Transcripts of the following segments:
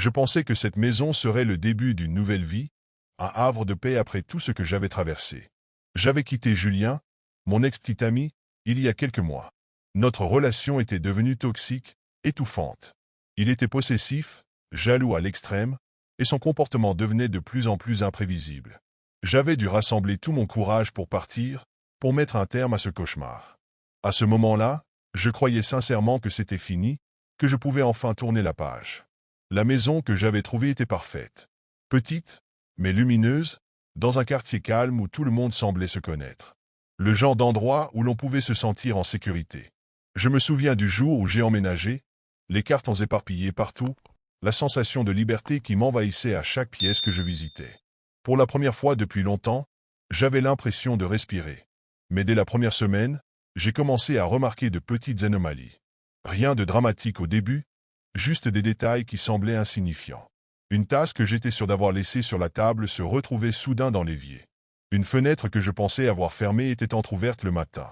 Je pensais que cette maison serait le début d'une nouvelle vie, un havre de paix après tout ce que j'avais traversé. J'avais quitté Julien, mon ex-petit ami, il y a quelques mois. Notre relation était devenue toxique, étouffante. Il était possessif, jaloux à l'extrême, et son comportement devenait de plus en plus imprévisible. J'avais dû rassembler tout mon courage pour partir, pour mettre un terme à ce cauchemar. À ce moment-là, je croyais sincèrement que c'était fini, que je pouvais enfin tourner la page. La maison que j'avais trouvée était parfaite. Petite, mais lumineuse, dans un quartier calme où tout le monde semblait se connaître. Le genre d'endroit où l'on pouvait se sentir en sécurité. Je me souviens du jour où j'ai emménagé, les cartons éparpillés partout, la sensation de liberté qui m'envahissait à chaque pièce que je visitais. Pour la première fois depuis longtemps, j'avais l'impression de respirer. Mais dès la première semaine, j'ai commencé à remarquer de petites anomalies. Rien de dramatique au début, juste des détails qui semblaient insignifiants. Une tasse que j'étais sûr d'avoir laissée sur la table se retrouvait soudain dans l'évier. Une fenêtre que je pensais avoir fermée était entr'ouverte le matin.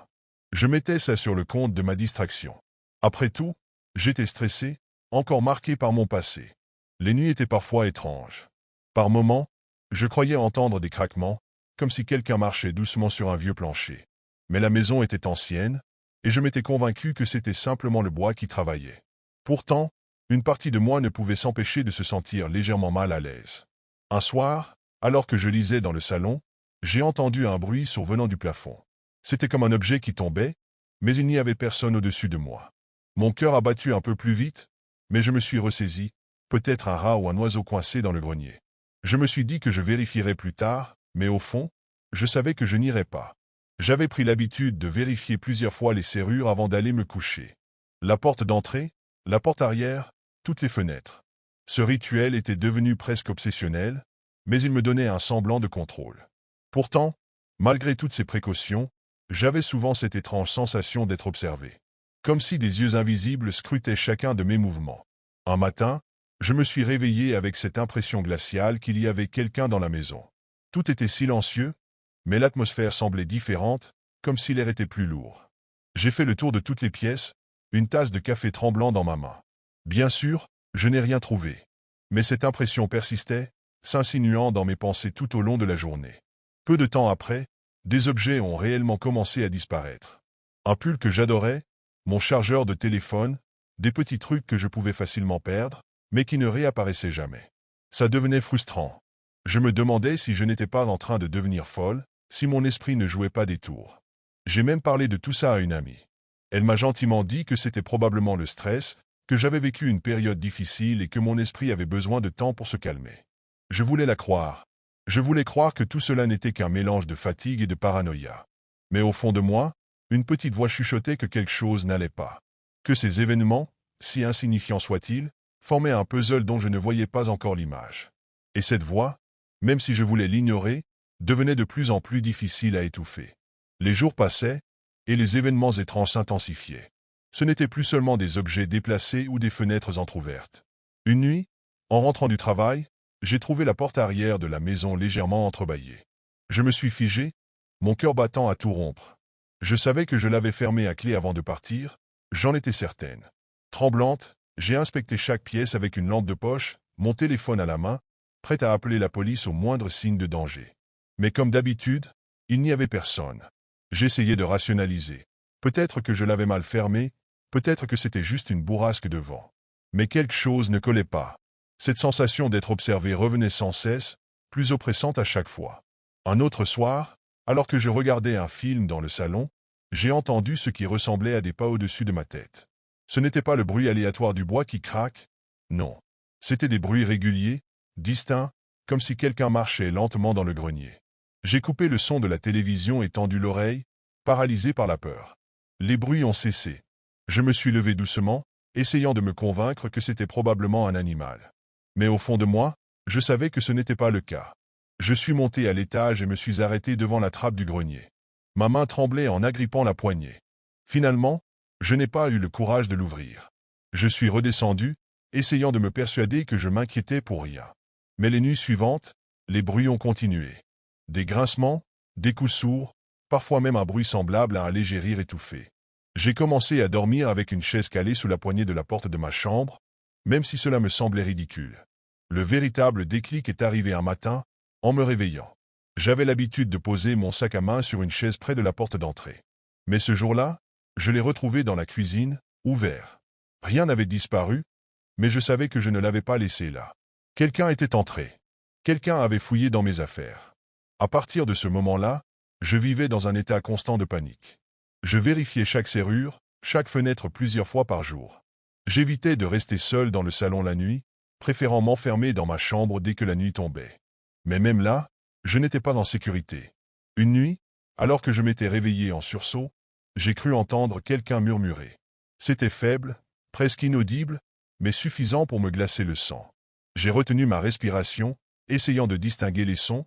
Je mettais ça sur le compte de ma distraction. Après tout, j'étais stressé, encore marqué par mon passé. Les nuits étaient parfois étranges. Par moments, je croyais entendre des craquements, comme si quelqu'un marchait doucement sur un vieux plancher. Mais la maison était ancienne, et je m'étais convaincu que c'était simplement le bois qui travaillait. Pourtant, une partie de moi ne pouvait s'empêcher de se sentir légèrement mal à l'aise. Un soir, alors que je lisais dans le salon, j'ai entendu un bruit survenant du plafond. C'était comme un objet qui tombait, mais il n'y avait personne au-dessus de moi. Mon cœur a battu un peu plus vite, mais je me suis ressaisi, peut-être un rat ou un oiseau coincé dans le grenier. Je me suis dit que je vérifierais plus tard, mais au fond, je savais que je n'irais pas. J'avais pris l'habitude de vérifier plusieurs fois les serrures avant d'aller me coucher. La porte d'entrée, la porte arrière, toutes les fenêtres. Ce rituel était devenu presque obsessionnel, mais il me donnait un semblant de contrôle. Pourtant, malgré toutes ces précautions, j'avais souvent cette étrange sensation d'être observé. Comme si des yeux invisibles scrutaient chacun de mes mouvements. Un matin, je me suis réveillé avec cette impression glaciale qu'il y avait quelqu'un dans la maison. Tout était silencieux, mais l'atmosphère semblait différente, comme si l'air était plus lourd. J'ai fait le tour de toutes les pièces, une tasse de café tremblant dans ma main. Bien sûr, je n'ai rien trouvé. Mais cette impression persistait, s'insinuant dans mes pensées tout au long de la journée. Peu de temps après, des objets ont réellement commencé à disparaître. Un pull que j'adorais, mon chargeur de téléphone, des petits trucs que je pouvais facilement perdre, mais qui ne réapparaissaient jamais. Ça devenait frustrant. Je me demandais si je n'étais pas en train de devenir folle, si mon esprit ne jouait pas des tours. J'ai même parlé de tout ça à une amie. Elle m'a gentiment dit que c'était probablement le stress, que j'avais vécu une période difficile et que mon esprit avait besoin de temps pour se calmer. Je voulais la croire. Je voulais croire que tout cela n'était qu'un mélange de fatigue et de paranoïa. Mais au fond de moi, une petite voix chuchotait que quelque chose n'allait pas. Que ces événements, si insignifiants soient-ils, formaient un puzzle dont je ne voyais pas encore l'image. Et cette voix, même si je voulais l'ignorer, devenait de plus en plus difficile à étouffer. Les jours passaient, et les événements étranges s'intensifiaient. Ce n'étaient plus seulement des objets déplacés ou des fenêtres entr'ouvertes. Une nuit, en rentrant du travail, j'ai trouvé la porte arrière de la maison légèrement entrebâillée. Je me suis figé, mon cœur battant à tout rompre. Je savais que je l'avais fermée à clé avant de partir, j'en étais certaine. Tremblante, j'ai inspecté chaque pièce avec une lampe de poche, mon téléphone à la main, prête à appeler la police au moindre signe de danger. Mais comme d'habitude, il n'y avait personne. J'essayais de rationaliser. Peut-être que je l'avais mal fermée, peut-être que c'était juste une bourrasque de vent. Mais quelque chose ne collait pas. Cette sensation d'être observé revenait sans cesse, plus oppressante à chaque fois. Un autre soir, alors que je regardais un film dans le salon, j'ai entendu ce qui ressemblait à des pas au-dessus de ma tête. Ce n'était pas le bruit aléatoire du bois qui craque, non. C'étaient des bruits réguliers, distincts, comme si quelqu'un marchait lentement dans le grenier. J'ai coupé le son de la télévision et tendu l'oreille, paralysé par la peur. Les bruits ont cessé. Je me suis levé doucement, essayant de me convaincre que c'était probablement un animal. Mais au fond de moi, je savais que ce n'était pas le cas. Je suis monté à l'étage et me suis arrêté devant la trappe du grenier. Ma main tremblait en agrippant la poignée. Finalement, je n'ai pas eu le courage de l'ouvrir. Je suis redescendu, essayant de me persuader que je m'inquiétais pour rien. Mais les nuits suivantes, les bruits ont continué. Des grincements, des coups sourds, parfois même un bruit semblable à un léger rire étouffé. J'ai commencé à dormir avec une chaise calée sous la poignée de la porte de ma chambre, même si cela me semblait ridicule. Le véritable déclic est arrivé un matin, en me réveillant. J'avais l'habitude de poser mon sac à main sur une chaise près de la porte d'entrée. Mais ce jour-là, je l'ai retrouvé dans la cuisine, ouvert. Rien n'avait disparu, mais je savais que je ne l'avais pas laissé là. Quelqu'un était entré. Quelqu'un avait fouillé dans mes affaires. À partir de ce moment-là, je vivais dans un état constant de panique. Je vérifiais chaque serrure, chaque fenêtre plusieurs fois par jour. J'évitais de rester seul dans le salon la nuit, préférant m'enfermer dans ma chambre dès que la nuit tombait. Mais même là, je n'étais pas en sécurité. Une nuit, alors que je m'étais réveillé en sursaut, j'ai cru entendre quelqu'un murmurer. C'était faible, presque inaudible, mais suffisant pour me glacer le sang. J'ai retenu ma respiration, essayant de distinguer les sons,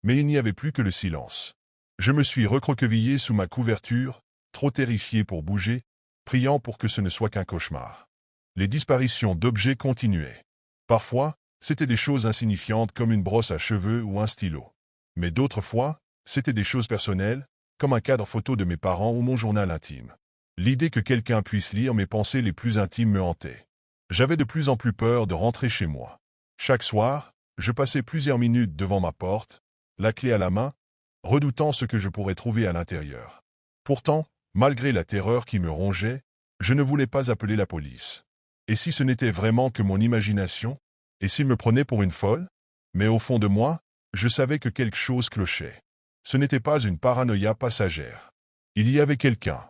mais il n'y avait plus que le silence. Je me suis recroquevillé sous ma couverture, trop terrifié pour bouger, priant pour que ce ne soit qu'un cauchemar. Les disparitions d'objets continuaient. Parfois, c'étaient des choses insignifiantes comme une brosse à cheveux ou un stylo. Mais d'autres fois, c'étaient des choses personnelles, comme un cadre photo de mes parents ou mon journal intime. L'idée que quelqu'un puisse lire mes pensées les plus intimes me hantait. J'avais de plus en plus peur de rentrer chez moi. Chaque soir, je passais plusieurs minutes devant ma porte, la clé à la main, redoutant ce que je pourrais trouver à l'intérieur. Pourtant, malgré la terreur qui me rongeait, je ne voulais pas appeler la police. Et si ce n'était vraiment que mon imagination? Et s'il me prenait pour une folle? Mais au fond de moi, je savais que quelque chose clochait. Ce n'était pas une paranoïa passagère. Il y avait quelqu'un.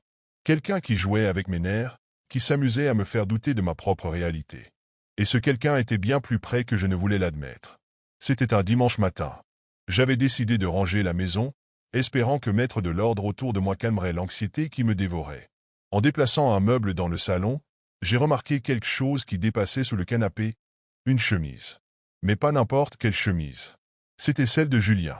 Quelqu'un qui jouait avec mes nerfs, qui s'amusait à me faire douter de ma propre réalité. Et ce quelqu'un était bien plus près que je ne voulais l'admettre. C'était un dimanche matin. J'avais décidé de ranger la maison, espérant que mettre de l'ordre autour de moi calmerait l'anxiété qui me dévorait. En déplaçant un meuble dans le salon, j'ai remarqué quelque chose qui dépassait sous le canapé, une chemise. Mais pas n'importe quelle chemise. C'était celle de Julien.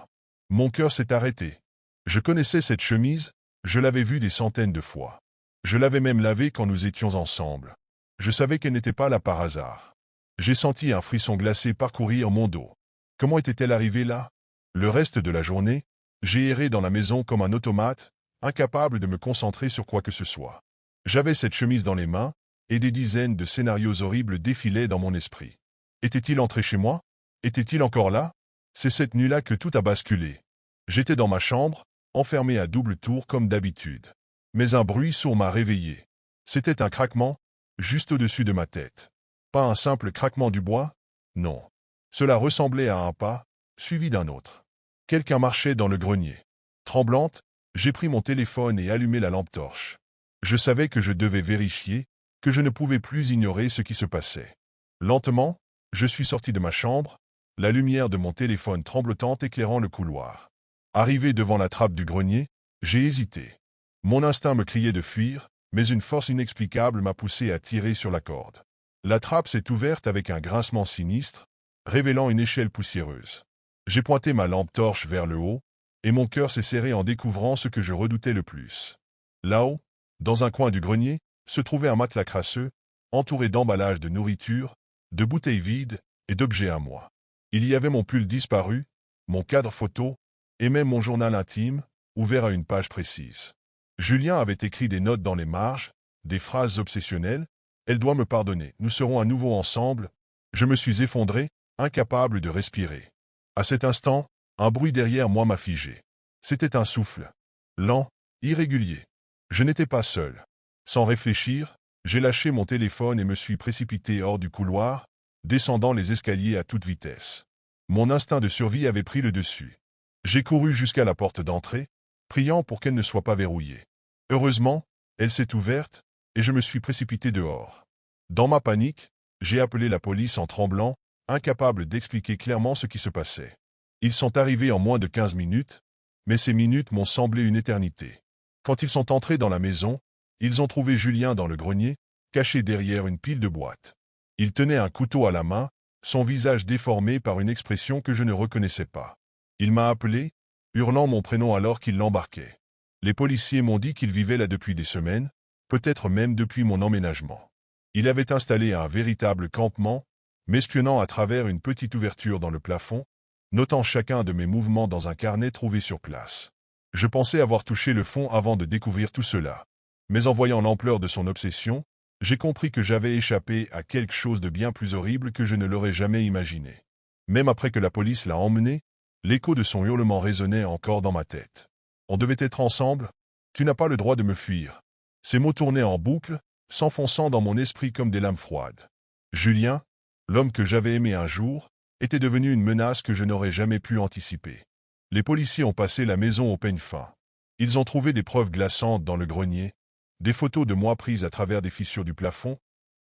Mon cœur s'est arrêté. Je connaissais cette chemise, je l'avais vue des centaines de fois. Je l'avais même lavée quand nous étions ensemble. Je savais qu'elle n'était pas là par hasard. J'ai senti un frisson glacé parcourir mon dos. Comment était-elle arrivée là? Le reste de la journée, j'ai erré dans la maison comme un automate, incapable de me concentrer sur quoi que ce soit. J'avais cette chemise dans les mains, et des dizaines de scénarios horribles défilaient dans mon esprit. Était-il entré chez moi? Était-il encore là? C'est cette nuit-là que tout a basculé. J'étais dans ma chambre, enfermé à double tour comme d'habitude. Mais un bruit sourd m'a réveillé. C'était un craquement, juste au-dessus de ma tête. Pas un simple craquement du bois, non. Cela ressemblait à un pas, suivi d'un autre. Quelqu'un marchait dans le grenier. Tremblante, j'ai pris mon téléphone et allumé la lampe torche. Je savais que je devais vérifier, que je ne pouvais plus ignorer ce qui se passait. Lentement, je suis sorti de ma chambre, la lumière de mon téléphone tremblotante éclairant le couloir. Arrivé devant la trappe du grenier, j'ai hésité. Mon instinct me criait de fuir, mais une force inexplicable m'a poussé à tirer sur la corde. La trappe s'est ouverte avec un grincement sinistre, révélant une échelle poussiéreuse. J'ai pointé ma lampe torche vers le haut, et mon cœur s'est serré en découvrant ce que je redoutais le plus. Là-haut, dans un coin du grenier, se trouvait un matelas crasseux, entouré d'emballages de nourriture, de bouteilles vides et d'objets à moi. Il y avait mon pull disparu, mon cadre photo, et même mon journal intime, ouvert à une page précise. Julien avait écrit des notes dans les marges, des phrases obsessionnelles. Elle doit me pardonner, nous serons à nouveau ensemble. Je me suis effondré, incapable de respirer. À cet instant, un bruit derrière moi m'a figé. C'était un souffle. Lent, irrégulier. Je n'étais pas seul. Sans réfléchir, j'ai lâché mon téléphone et me suis précipité hors du couloir, descendant les escaliers à toute vitesse. Mon instinct de survie avait pris le dessus. J'ai couru jusqu'à la porte d'entrée, priant pour qu'elle ne soit pas verrouillée. Heureusement, elle s'est ouverte, et je me suis précipité dehors. Dans ma panique, j'ai appelé la police en tremblant, incapable d'expliquer clairement ce qui se passait. Ils sont arrivés en moins de 15 minutes, mais ces minutes m'ont semblé une éternité. Quand ils sont entrés dans la maison, ils ont trouvé Julien dans le grenier, caché derrière une pile de boîtes. Il tenait un couteau à la main, son visage déformé par une expression que je ne reconnaissais pas. Il m'a appelé, hurlant mon prénom alors qu'il l'embarquait. Les policiers m'ont dit qu'il vivait là depuis des semaines, peut-être même depuis mon emménagement. Il avait installé un véritable campement, m'espionnant à travers une petite ouverture dans le plafond, notant chacun de mes mouvements dans un carnet trouvé sur place. Je pensais avoir touché le fond avant de découvrir tout cela. Mais en voyant l'ampleur de son obsession, j'ai compris que j'avais échappé à quelque chose de bien plus horrible que je ne l'aurais jamais imaginé. Même après que la police l'a emmené, l'écho de son hurlement résonnait encore dans ma tête. On devait être ensemble. Tu n'as pas le droit de me fuir. Ces mots tournaient en boucle, s'enfonçant dans mon esprit comme des lames froides. Julien, l'homme que j'avais aimé un jour, était devenu une menace que je n'aurais jamais pu anticiper. Les policiers ont passé la maison au peigne fin. Ils ont trouvé des preuves glaçantes dans le grenier, des photos de moi prises à travers des fissures du plafond,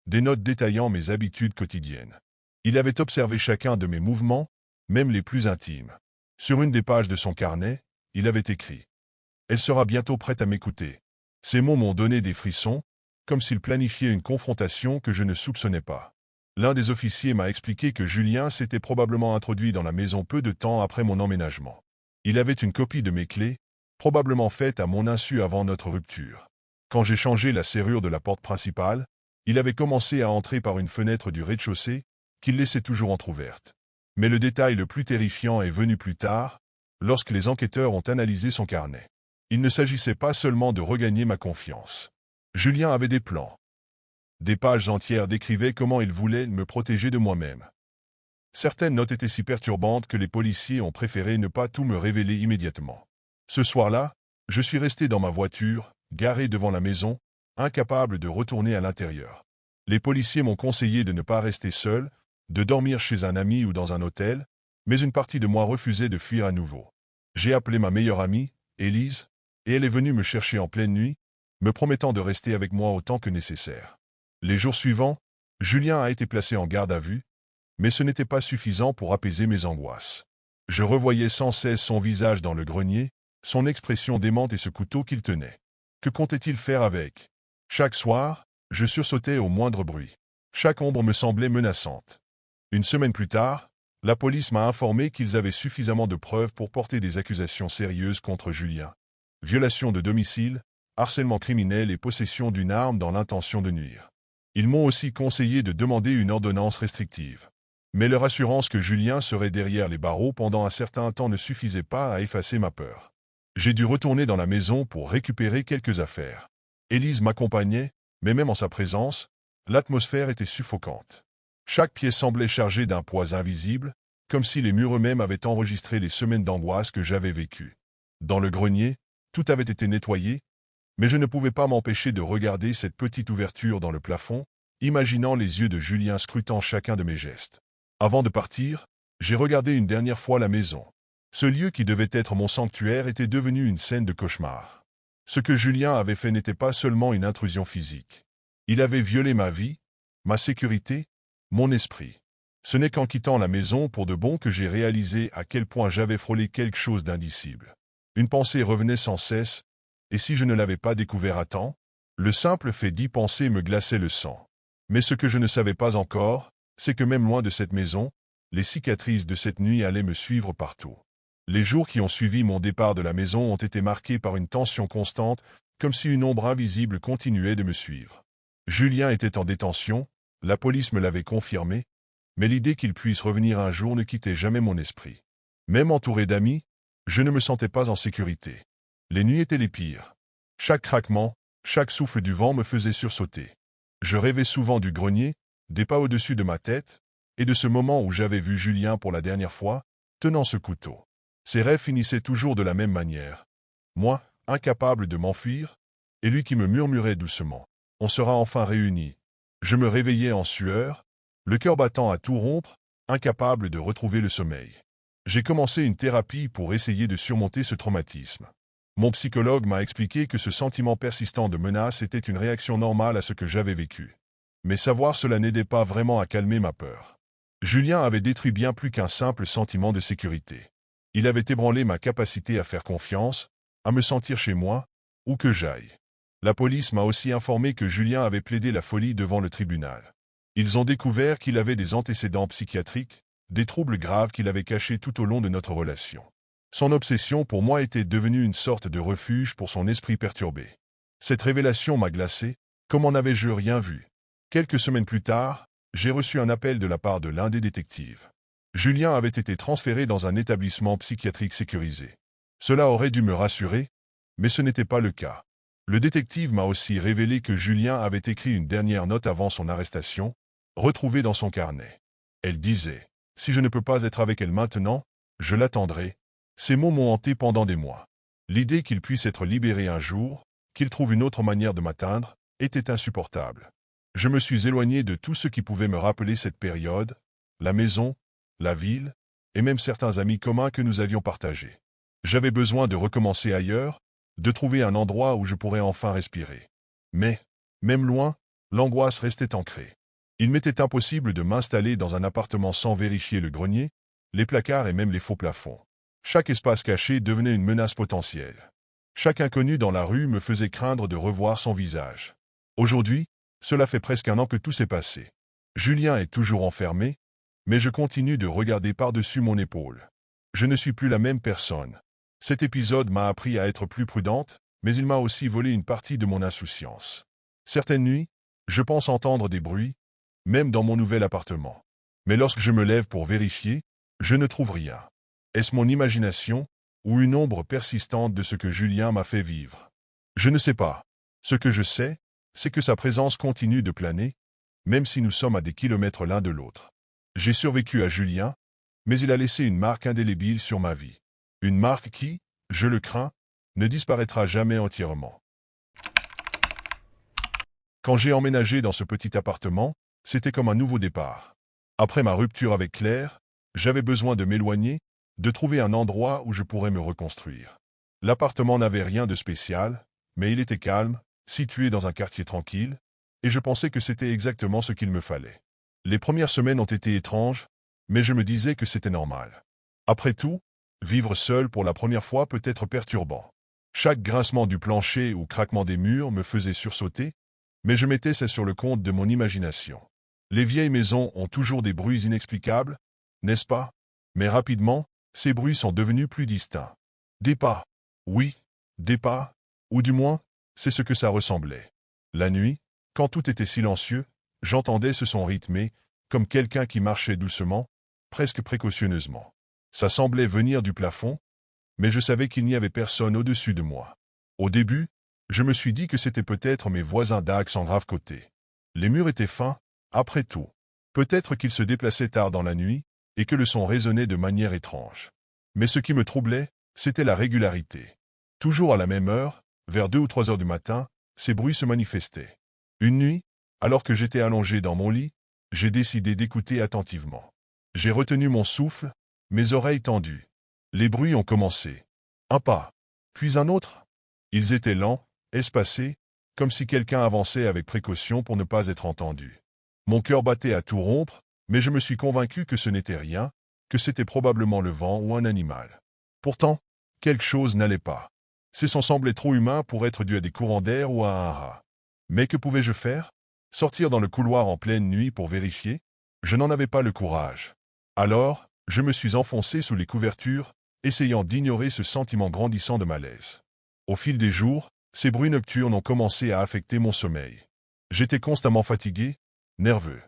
des notes détaillant mes habitudes quotidiennes. Il avait observé chacun de mes mouvements, même les plus intimes. Sur une des pages de son carnet, il avait écrit « Elle sera bientôt prête à m'écouter ». Ces mots m'ont donné des frissons, comme s'il planifiait une confrontation que je ne soupçonnais pas. L'un des officiers m'a expliqué que Julien s'était probablement introduit dans la maison peu de temps après mon emménagement. Il avait une copie de mes clés, probablement faite à mon insu avant notre rupture. Quand j'ai changé la serrure de la porte principale, il avait commencé à entrer par une fenêtre du rez-de-chaussée, qu'il laissait toujours entr'ouverte. Mais le détail le plus terrifiant est venu plus tard, lorsque les enquêteurs ont analysé son carnet. Il ne s'agissait pas seulement de regagner ma confiance. Julien avait des plans. Des pages entières décrivaient comment il voulait me protéger de moi-même. Certaines notes étaient si perturbantes que les policiers ont préféré ne pas tout me révéler immédiatement. Ce soir-là, je suis resté dans ma voiture, garé devant la maison, incapable de retourner à l'intérieur. Les policiers m'ont conseillé de ne pas rester seul, de dormir chez un ami ou dans un hôtel, mais une partie de moi refusait de fuir à nouveau. J'ai appelé ma meilleure amie, Élise, et elle est venue me chercher en pleine nuit, me promettant de rester avec moi autant que nécessaire. Les jours suivants, Julien a été placé en garde à vue, mais ce n'était pas suffisant pour apaiser mes angoisses. Je revoyais sans cesse son visage dans le grenier, son expression démente et ce couteau qu'il tenait. Que comptait-il faire avec? Chaque soir, je sursautais au moindre bruit. Chaque ombre me semblait menaçante. Une semaine plus tard, la police m'a informé qu'ils avaient suffisamment de preuves pour porter des accusations sérieuses contre Julien. Violation de domicile, harcèlement criminel et possession d'une arme dans l'intention de nuire. Ils m'ont aussi conseillé de demander une ordonnance restrictive. Mais leur assurance que Julien serait derrière les barreaux pendant un certain temps ne suffisait pas à effacer ma peur. J'ai dû retourner dans la maison pour récupérer quelques affaires. Élise m'accompagnait, mais même en sa présence, l'atmosphère était suffocante. Chaque pièce semblait chargée d'un poids invisible, comme si les murs eux-mêmes avaient enregistré les semaines d'angoisse que j'avais vécues. Dans le grenier, tout avait été nettoyé, mais je ne pouvais pas m'empêcher de regarder cette petite ouverture dans le plafond, imaginant les yeux de Julien scrutant chacun de mes gestes. Avant de partir, j'ai regardé une dernière fois la maison. Ce lieu qui devait être mon sanctuaire était devenu une scène de cauchemar. Ce que Julien avait fait n'était pas seulement une intrusion physique. Il avait violé ma vie, ma sécurité, mon esprit. Ce n'est qu'en quittant la maison pour de bon que j'ai réalisé à quel point j'avais frôlé quelque chose d'indicible. Une pensée revenait sans cesse, et si je ne l'avais pas découvert à temps, le simple fait d'y penser me glaçait le sang. Mais ce que je ne savais pas encore, c'est que même loin de cette maison, les cicatrices de cette nuit allaient me suivre partout. Les jours qui ont suivi mon départ de la maison ont été marqués par une tension constante, comme si une ombre invisible continuait de me suivre. Julien était en détention, la police me l'avait confirmé, mais l'idée qu'il puisse revenir un jour ne quittait jamais mon esprit. Même entouré d'amis, je ne me sentais pas en sécurité. Les nuits étaient les pires. Chaque craquement, chaque souffle du vent me faisait sursauter. Je rêvais souvent du grenier, des pas au-dessus de ma tête, et de ce moment où j'avais vu Julien pour la dernière fois, tenant ce couteau. Ces rêves finissaient toujours de la même manière. Moi, incapable de m'enfuir, et lui qui me murmurait doucement. On sera enfin réunis. Je me réveillais en sueur, le cœur battant à tout rompre, incapable de retrouver le sommeil. J'ai commencé une thérapie pour essayer de surmonter ce traumatisme. Mon psychologue m'a expliqué que ce sentiment persistant de menace était une réaction normale à ce que j'avais vécu. Mais savoir cela n'aidait pas vraiment à calmer ma peur. Julien avait détruit bien plus qu'un simple sentiment de sécurité. Il avait ébranlé ma capacité à faire confiance, à me sentir chez moi, où que j'aille. La police m'a aussi informé que Julien avait plaidé la folie devant le tribunal. Ils ont découvert qu'il avait des antécédents psychiatriques, des troubles graves qu'il avait cachés tout au long de notre relation. Son obsession pour moi était devenue une sorte de refuge pour son esprit perturbé. Cette révélation m'a glacé, comme en avais-je rien vu. Quelques semaines plus tard, j'ai reçu un appel de la part de l'un des détectives. Julien avait été transféré dans un établissement psychiatrique sécurisé. Cela aurait dû me rassurer, mais ce n'était pas le cas. Le détective m'a aussi révélé que Julien avait écrit une dernière note avant son arrestation, retrouvée dans son carnet. Elle disait Si je ne peux pas être avec elle maintenant, je l'attendrai. Ces mots m'ont hanté pendant des mois. L'idée qu'il puisse être libéré un jour, qu'il trouve une autre manière de m'atteindre, était insupportable. Je me suis éloigné de tout ce qui pouvait me rappeler cette période, la maison, la ville, et même certains amis communs que nous avions partagés. J'avais besoin de recommencer ailleurs, de trouver un endroit où je pourrais enfin respirer. Mais, même loin, l'angoisse restait ancrée. Il m'était impossible de m'installer dans un appartement sans vérifier le grenier, les placards et même les faux plafonds. Chaque espace caché devenait une menace potentielle. Chaque inconnu dans la rue me faisait craindre de revoir son visage. Aujourd'hui, cela fait presque un an que tout s'est passé. Julien est toujours enfermé, mais je continue de regarder par-dessus mon épaule. Je ne suis plus la même personne. Cet épisode m'a appris à être plus prudente, mais il m'a aussi volé une partie de mon insouciance. Certaines nuits, je pense entendre des bruits, même dans mon nouvel appartement. Mais lorsque je me lève pour vérifier, je ne trouve rien. Est-ce mon imagination, ou une ombre persistante de ce que Julien m'a fait vivre? Je ne sais pas. Ce que je sais, c'est que sa présence continue de planer, même si nous sommes à des kilomètres l'un de l'autre. J'ai survécu à Julien, mais il a laissé une marque indélébile sur ma vie. Une marque qui, je le crains, ne disparaîtra jamais entièrement. Quand j'ai emménagé dans ce petit appartement, c'était comme un nouveau départ. Après ma rupture avec Claire, j'avais besoin de m'éloigner, de trouver un endroit où je pourrais me reconstruire. L'appartement n'avait rien de spécial, mais il était calme, situé dans un quartier tranquille, et je pensais que c'était exactement ce qu'il me fallait. Les premières semaines ont été étranges, mais je me disais que c'était normal. Après tout, vivre seul pour la première fois peut être perturbant. Chaque grincement du plancher ou craquement des murs me faisait sursauter, mais je mettais ça sur le compte de mon imagination. Les vieilles maisons ont toujours des bruits inexplicables, n'est-ce pas? Mais rapidement, ces bruits sont devenus plus distincts. Des pas. Oui, des pas. Ou du moins, c'est ce que ça ressemblait. La nuit, quand tout était silencieux, j'entendais ce son rythmé, comme quelqu'un qui marchait doucement, presque précautionneusement. Ça semblait venir du plafond, mais je savais qu'il n'y avait personne au-dessus de moi. Au début, je me suis dit que c'était peut-être mes voisins d'axe en grave côté. Les murs étaient fins, après tout. Peut-être qu'ils se déplaçaient tard dans la nuit, et que le son résonnait de manière étrange. Mais ce qui me troublait, c'était la régularité. Toujours à la même heure, vers 2 ou 3 heures du matin, ces bruits se manifestaient. Une nuit, alors que j'étais allongé dans mon lit, j'ai décidé d'écouter attentivement. J'ai retenu mon souffle, mes oreilles tendues. Les bruits ont commencé. Un pas, puis un autre. Ils étaient lents, espacés, comme si quelqu'un avançait avec précaution pour ne pas être entendu. Mon cœur battait à tout rompre, mais je me suis convaincu que ce n'était rien, que c'était probablement le vent ou un animal. Pourtant, quelque chose n'allait pas. Ces sons semblaient trop humains pour être dus à des courants d'air ou à un rat. Mais que pouvais-je faire? Sortir dans le couloir en pleine nuit pour vérifier? Je n'en avais pas le courage. Alors, je me suis enfoncé sous les couvertures, essayant d'ignorer ce sentiment grandissant de malaise. Au fil des jours, ces bruits nocturnes ont commencé à affecter mon sommeil. J'étais constamment fatigué, nerveux.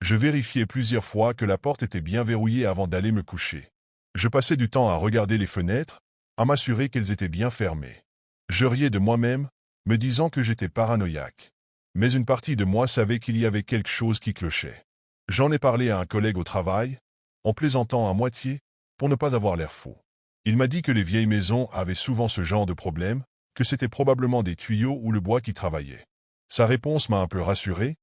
Je vérifiais plusieurs fois que la porte était bien verrouillée avant d'aller me coucher. Je passais du temps à regarder les fenêtres, à m'assurer qu'elles étaient bien fermées. Je riais de moi-même, me disant que j'étais paranoïaque. Mais une partie de moi savait qu'il y avait quelque chose qui clochait. J'en ai parlé à un collègue au travail, en plaisantant à moitié, pour ne pas avoir l'air faux. Il m'a dit que les vieilles maisons avaient souvent ce genre de problème, que c'était probablement des tuyaux ou le bois qui travaillait. Sa réponse m'a un peu rassuré,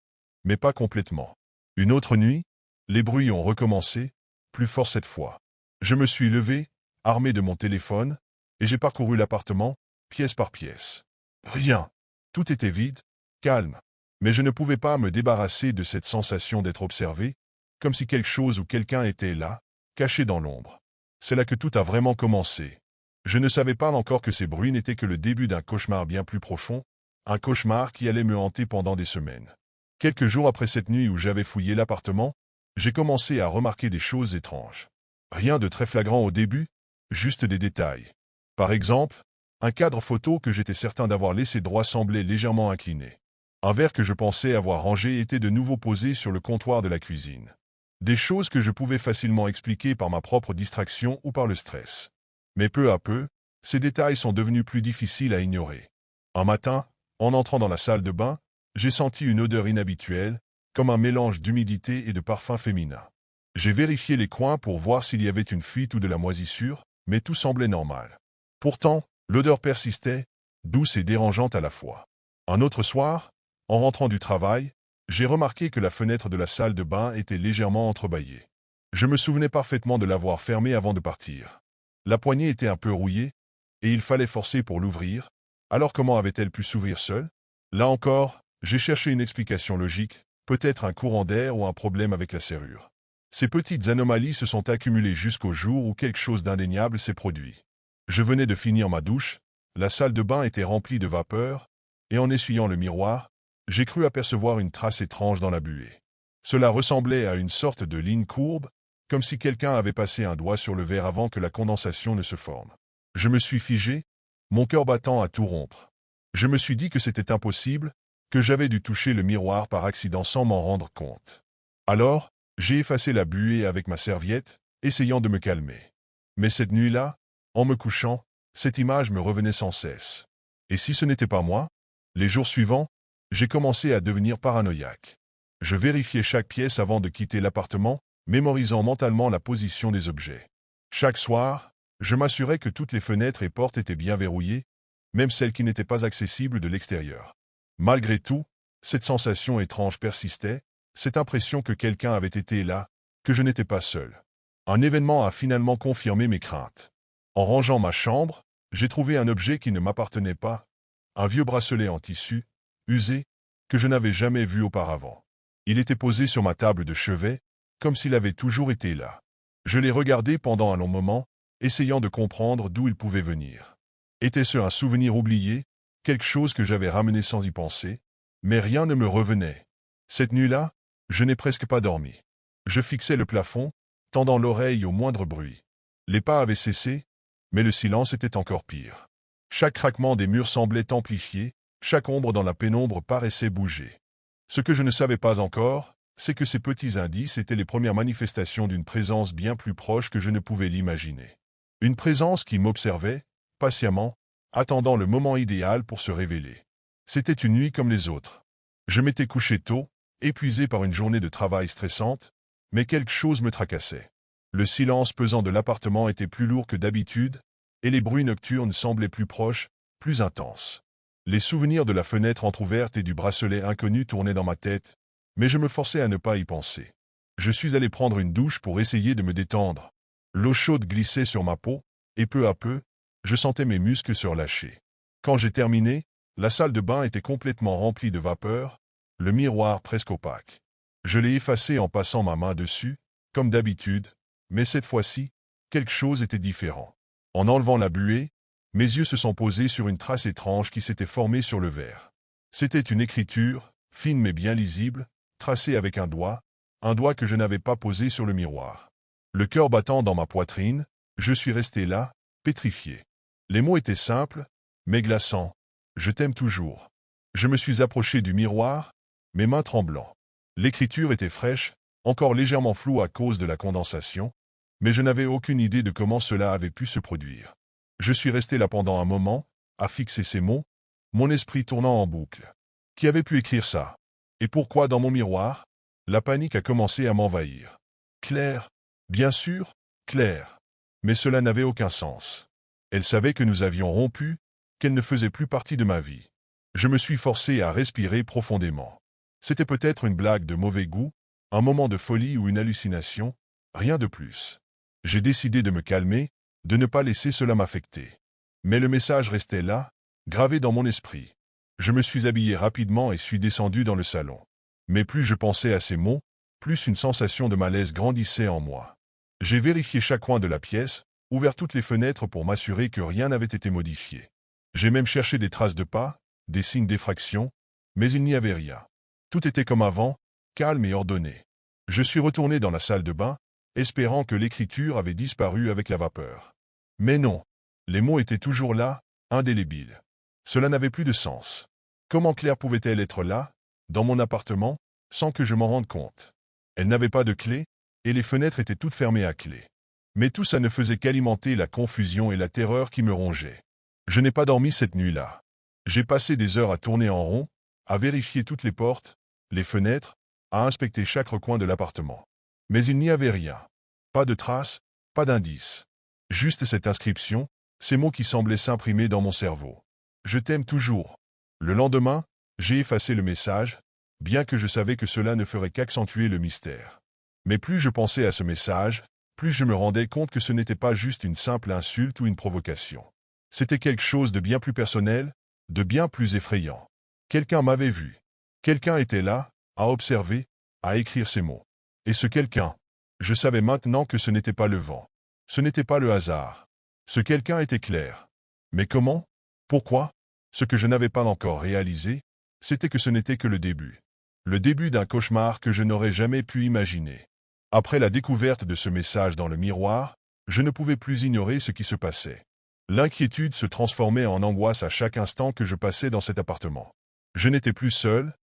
mais pas complètement. Une autre nuit, les bruits ont recommencé, plus fort cette fois. Je me suis levé, armé de mon téléphone, et j'ai parcouru l'appartement, pièce par pièce. Rien. Tout était vide, calme. Mais je ne pouvais pas me débarrasser de cette sensation d'être observé, comme si quelque chose ou quelqu'un était là, caché dans l'ombre. C'est là que tout a vraiment commencé. Je ne savais pas encore que ces bruits n'étaient que le début d'un cauchemar bien plus profond, un cauchemar qui allait me hanter pendant des semaines. Quelques jours après cette nuit où j'avais fouillé l'appartement, j'ai commencé à remarquer des choses étranges. Rien de très flagrant au début, juste des détails. Par exemple, un cadre photo que j'étais certain d'avoir laissé droit semblait légèrement incliné. Un verre que je pensais avoir rangé était de nouveau posé sur le comptoir de la cuisine. Des choses que je pouvais facilement expliquer par ma propre distraction ou par le stress. Mais peu à peu, ces détails sont devenus plus difficiles à ignorer. Un matin, en entrant dans la salle de bain, j'ai senti une odeur inhabituelle, comme un mélange d'humidité et de parfum féminin. J'ai vérifié les coins pour voir s'il y avait une fuite ou de la moisissure, mais tout semblait normal. Pourtant, l'odeur persistait, douce et dérangeante à la fois. Un autre soir, en rentrant du travail, j'ai remarqué que la fenêtre de la salle de bain était légèrement entrebâillée. Je me souvenais parfaitement de l'avoir fermée avant de partir. La poignée était un peu rouillée, et il fallait forcer pour l'ouvrir. Alors comment avait-elle pu s'ouvrir seule? Là encore, j'ai cherché une explication logique, peut-être un courant d'air ou un problème avec la serrure. Ces petites anomalies se sont accumulées jusqu'au jour où quelque chose d'indéniable s'est produit. Je venais de finir ma douche, la salle de bain était remplie de vapeur, et en essuyant le miroir, j'ai cru apercevoir une trace étrange dans la buée. Cela ressemblait à une sorte de ligne courbe, comme si quelqu'un avait passé un doigt sur le verre avant que la condensation ne se forme. Je me suis figé, mon cœur battant à tout rompre. Je me suis dit que c'était impossible, que j'avais dû toucher le miroir par accident sans m'en rendre compte. Alors, j'ai effacé la buée avec ma serviette, essayant de me calmer. Mais cette nuit-là, en me couchant, cette image me revenait sans cesse. Et si ce n'était pas moi? Les jours suivants, j'ai commencé à devenir paranoïaque. Je vérifiais chaque pièce avant de quitter l'appartement, mémorisant mentalement la position des objets. Chaque soir, je m'assurais que toutes les fenêtres et portes étaient bien verrouillées, même celles qui n'étaient pas accessibles de l'extérieur. Malgré tout, cette sensation étrange persistait, cette impression que quelqu'un avait été là, que je n'étais pas seul. Un événement a finalement confirmé mes craintes. En rangeant ma chambre, j'ai trouvé un objet qui ne m'appartenait pas, un vieux bracelet en tissu, usé, que je n'avais jamais vu auparavant. Il était posé sur ma table de chevet, comme s'il avait toujours été là. Je l'ai regardé pendant un long moment, essayant de comprendre d'où il pouvait venir. Était-ce un souvenir oublié, quelque chose que j'avais ramené sans y penser? Mais rien ne me revenait. Cette nuit-là, je n'ai presque pas dormi. Je fixais le plafond, tendant l'oreille au moindre bruit. Les pas avaient cessé, mais le silence était encore pire. Chaque craquement des murs semblait amplifié, chaque ombre dans la pénombre paraissait bouger. Ce que je ne savais pas encore, c'est que ces petits indices étaient les premières manifestations d'une présence bien plus proche que je ne pouvais l'imaginer. Une présence qui m'observait, patiemment, attendant le moment idéal pour se révéler. C'était une nuit comme les autres. Je m'étais couché tôt, épuisé par une journée de travail stressante, mais quelque chose me tracassait. Le silence pesant de l'appartement était plus lourd que d'habitude, et les bruits nocturnes semblaient plus proches, plus intenses. Les souvenirs de la fenêtre entr'ouverte et du bracelet inconnu tournaient dans ma tête, mais je me forçais à ne pas y penser. Je suis allé prendre une douche pour essayer de me détendre. L'eau chaude glissait sur ma peau, et peu à peu, je sentais mes muscles se relâcher. Quand j'ai terminé, la salle de bain était complètement remplie de vapeur, le miroir presque opaque. Je l'ai effacé en passant ma main dessus, comme d'habitude, mais cette fois-ci, quelque chose était différent. En enlevant la buée, mes yeux se sont posés sur une trace étrange qui s'était formée sur le verre. C'était une écriture, fine mais bien lisible, tracée avec un doigt que je n'avais pas posé sur le miroir. Le cœur battant dans ma poitrine, je suis resté là, pétrifié. Les mots étaient simples, mais glaçants. Je t'aime toujours. Je me suis approché du miroir, mes mains tremblant. L'écriture était fraîche, encore légèrement floue à cause de la condensation, mais je n'avais aucune idée de comment cela avait pu se produire. Je suis resté là pendant un moment, à fixer ces mots, mon esprit tournant en boucle. Qui avait pu écrire ça? Et pourquoi dans mon miroir? La panique a commencé à m'envahir. Claire, bien sûr, Claire. Mais cela n'avait aucun sens. Elle savait que nous avions rompu, qu'elle ne faisait plus partie de ma vie. Je me suis forcé à respirer profondément. C'était peut-être une blague de mauvais goût, un moment de folie ou une hallucination, rien de plus. J'ai décidé de me calmer, de ne pas laisser cela m'affecter. Mais le message restait là, gravé dans mon esprit. Je me suis habillé rapidement et suis descendu dans le salon. Mais plus je pensais à ces mots, plus une sensation de malaise grandissait en moi. J'ai vérifié chaque coin de la pièce, ouvert toutes les fenêtres pour m'assurer que rien n'avait été modifié. J'ai même cherché des traces de pas, des signes d'effraction, mais il n'y avait rien. Tout était comme avant, calme et ordonné. Je suis retourné dans la salle de bain, espérant que l'écriture avait disparu avec la vapeur. Mais non, les mots étaient toujours là, indélébiles. Cela n'avait plus de sens. Comment Claire pouvait-elle être là, dans mon appartement, sans que je m'en rende compte? Elle n'avait pas de clé, et les fenêtres étaient toutes fermées à clé. Mais tout ça ne faisait qu'alimenter la confusion et la terreur qui me rongeaient. Je n'ai pas dormi cette nuit-là. J'ai passé des heures à tourner en rond, à vérifier toutes les portes, les fenêtres, à inspecter chaque recoin de l'appartement. Mais il n'y avait rien. Pas de traces, pas d'indice. Juste cette inscription, ces mots qui semblaient s'imprimer dans mon cerveau. Je t'aime toujours. Le lendemain, j'ai effacé le message, bien que je savais que cela ne ferait qu'accentuer le mystère. Mais plus je pensais à ce message, plus je me rendais compte que ce n'était pas juste une simple insulte ou une provocation. C'était quelque chose de bien plus personnel, de bien plus effrayant. Quelqu'un m'avait vu. Quelqu'un était là, à observer, à écrire ces mots. Et ce quelqu'un, je savais maintenant que ce n'était pas le vent. Ce n'était pas le hasard. Ce quelqu'un était clair. Mais comment? Pourquoi? Ce que je n'avais pas encore réalisé, c'était que ce n'était que le début. Le début d'un cauchemar que je n'aurais jamais pu imaginer. Après la découverte de ce message dans le miroir, je ne pouvais plus ignorer ce qui se passait. L'inquiétude se transformait en angoisse à chaque instant que je passais dans cet appartement. Je n'étais plus seul,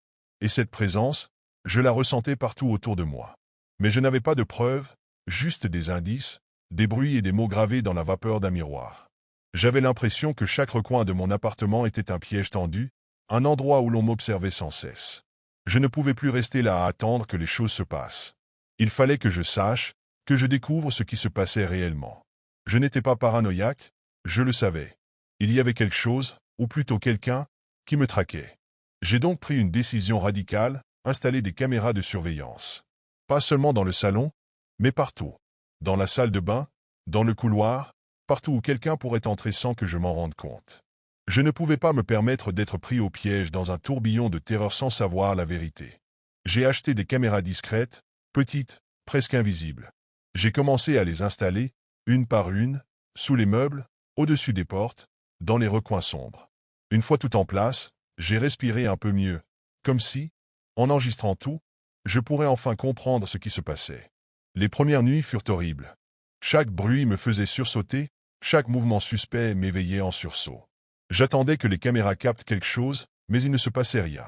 et cette présence, je la ressentais partout autour de moi. Mais je n'avais pas de preuves, juste des indices, des bruits et des mots gravés dans la vapeur d'un miroir. J'avais l'impression que chaque recoin de mon appartement était un piège tendu, un endroit où l'on m'observait sans cesse. Je ne pouvais plus rester là à attendre que les choses se passent. Il fallait que je sache, que je découvre ce qui se passait réellement. Je n'étais pas paranoïaque, je le savais. Il y avait quelque chose, ou plutôt quelqu'un, qui me traquait. J'ai donc pris une décision radicale, installer des caméras de surveillance. Pas seulement dans le salon, mais partout. Dans la salle de bain, dans le couloir, partout où quelqu'un pourrait entrer sans que je m'en rende compte. Je ne pouvais pas me permettre d'être pris au piège dans un tourbillon de terreur sans savoir la vérité. J'ai acheté des caméras discrètes, petites, presque invisibles. J'ai commencé à les installer, une par une, sous les meubles, au-dessus des portes, dans les recoins sombres. Une fois tout en place, j'ai respiré un peu mieux, comme si, en enregistrant tout, je pourrais enfin comprendre ce qui se passait. Les premières nuits furent horribles. Chaque bruit me faisait sursauter, chaque mouvement suspect m'éveillait en sursaut. J'attendais que les caméras captent quelque chose, mais il ne se passait rien.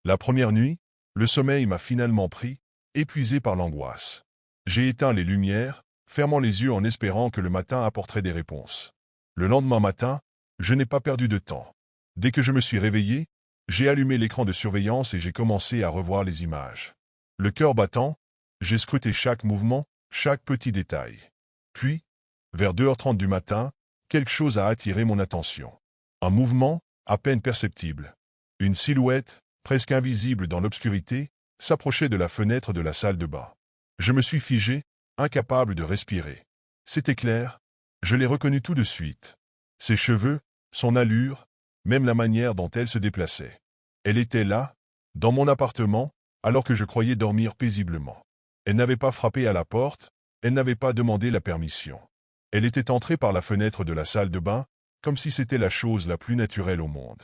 La première nuit, le sommeil m'a finalement pris, épuisé par l'angoisse. J'ai éteint les lumières, fermant les yeux en espérant que le matin apporterait des réponses. Le lendemain matin, je n'ai pas perdu de temps. Dès que je me suis réveillé, j'ai allumé l'écran de surveillance et j'ai commencé à revoir les images. Le cœur battant, j'ai scruté chaque mouvement, chaque petit détail. Puis, vers 2h30 du matin, quelque chose a attiré mon attention. Un mouvement, à peine perceptible. Une silhouette, presque invisible dans l'obscurité, s'approchait de la fenêtre de la salle de bain. Je me suis figé, incapable de respirer. C'était clair, je l'ai reconnu tout de suite. Ses cheveux, son allure, même la manière dont elle se déplaçait. Elle était là, dans mon appartement, alors que je croyais dormir paisiblement. Elle n'avait pas frappé à la porte, elle n'avait pas demandé la permission. Elle était entrée par la fenêtre de la salle de bain, comme si c'était la chose la plus naturelle au monde.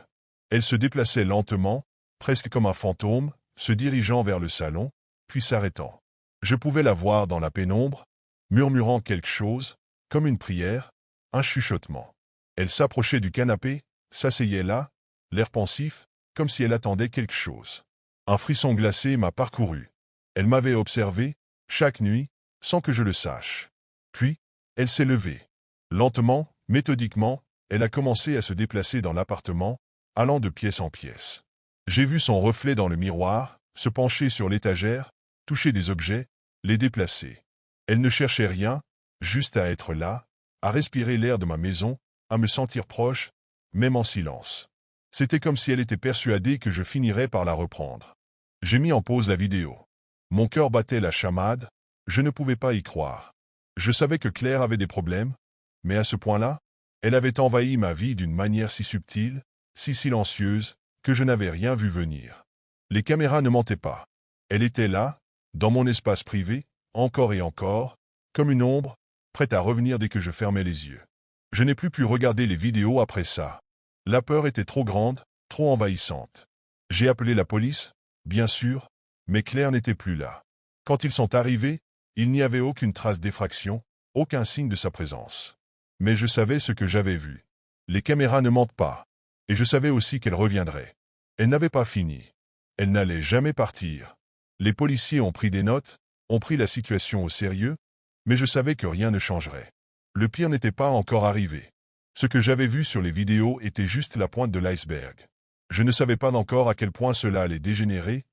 Elle se déplaçait lentement, presque comme un fantôme, se dirigeant vers le salon, puis s'arrêtant. Je pouvais la voir dans la pénombre, murmurant quelque chose, comme une prière, un chuchotement. Elle s'approchait du canapé, s'asseyait là, l'air pensif, comme si elle attendait quelque chose. Un frisson glacé m'a parcouru. Elle m'avait observé, chaque nuit, sans que je le sache. Puis, elle s'est levée. Lentement, méthodiquement, elle a commencé à se déplacer dans l'appartement, allant de pièce en pièce. J'ai vu son reflet dans le miroir, se pencher sur l'étagère, toucher des objets, les déplacer. Elle ne cherchait rien, juste à être là, à respirer l'air de ma maison, à me sentir proche, même en silence. C'était comme si elle était persuadée que je finirais par la reprendre. J'ai mis en pause la vidéo. Mon cœur battait la chamade, je ne pouvais pas y croire. Je savais que Claire avait des problèmes, mais à ce point-là, elle avait envahi ma vie d'une manière si subtile, si silencieuse, que je n'avais rien vu venir. Les caméras ne mentaient pas. Elle était là, dans mon espace privé, encore et encore, comme une ombre, prête à revenir dès que je fermais les yeux. Je n'ai plus pu regarder les vidéos après ça. La peur était trop grande, trop envahissante. J'ai appelé la police, bien sûr, mais Claire n'était plus là. Quand ils sont arrivés, il n'y avait aucune trace d'effraction, aucun signe de sa présence. Mais je savais ce que j'avais vu. Les caméras ne mentent pas. Et je savais aussi qu'elle reviendrait. Elle n'avait pas fini. Elle n'allait jamais partir. Les policiers ont pris des notes, ont pris la situation au sérieux, mais je savais que rien ne changerait. Le pire n'était pas encore arrivé. Ce que j'avais vu sur les vidéos était juste la pointe de l'iceberg. Je ne savais pas encore à quel point cela allait dégénérer,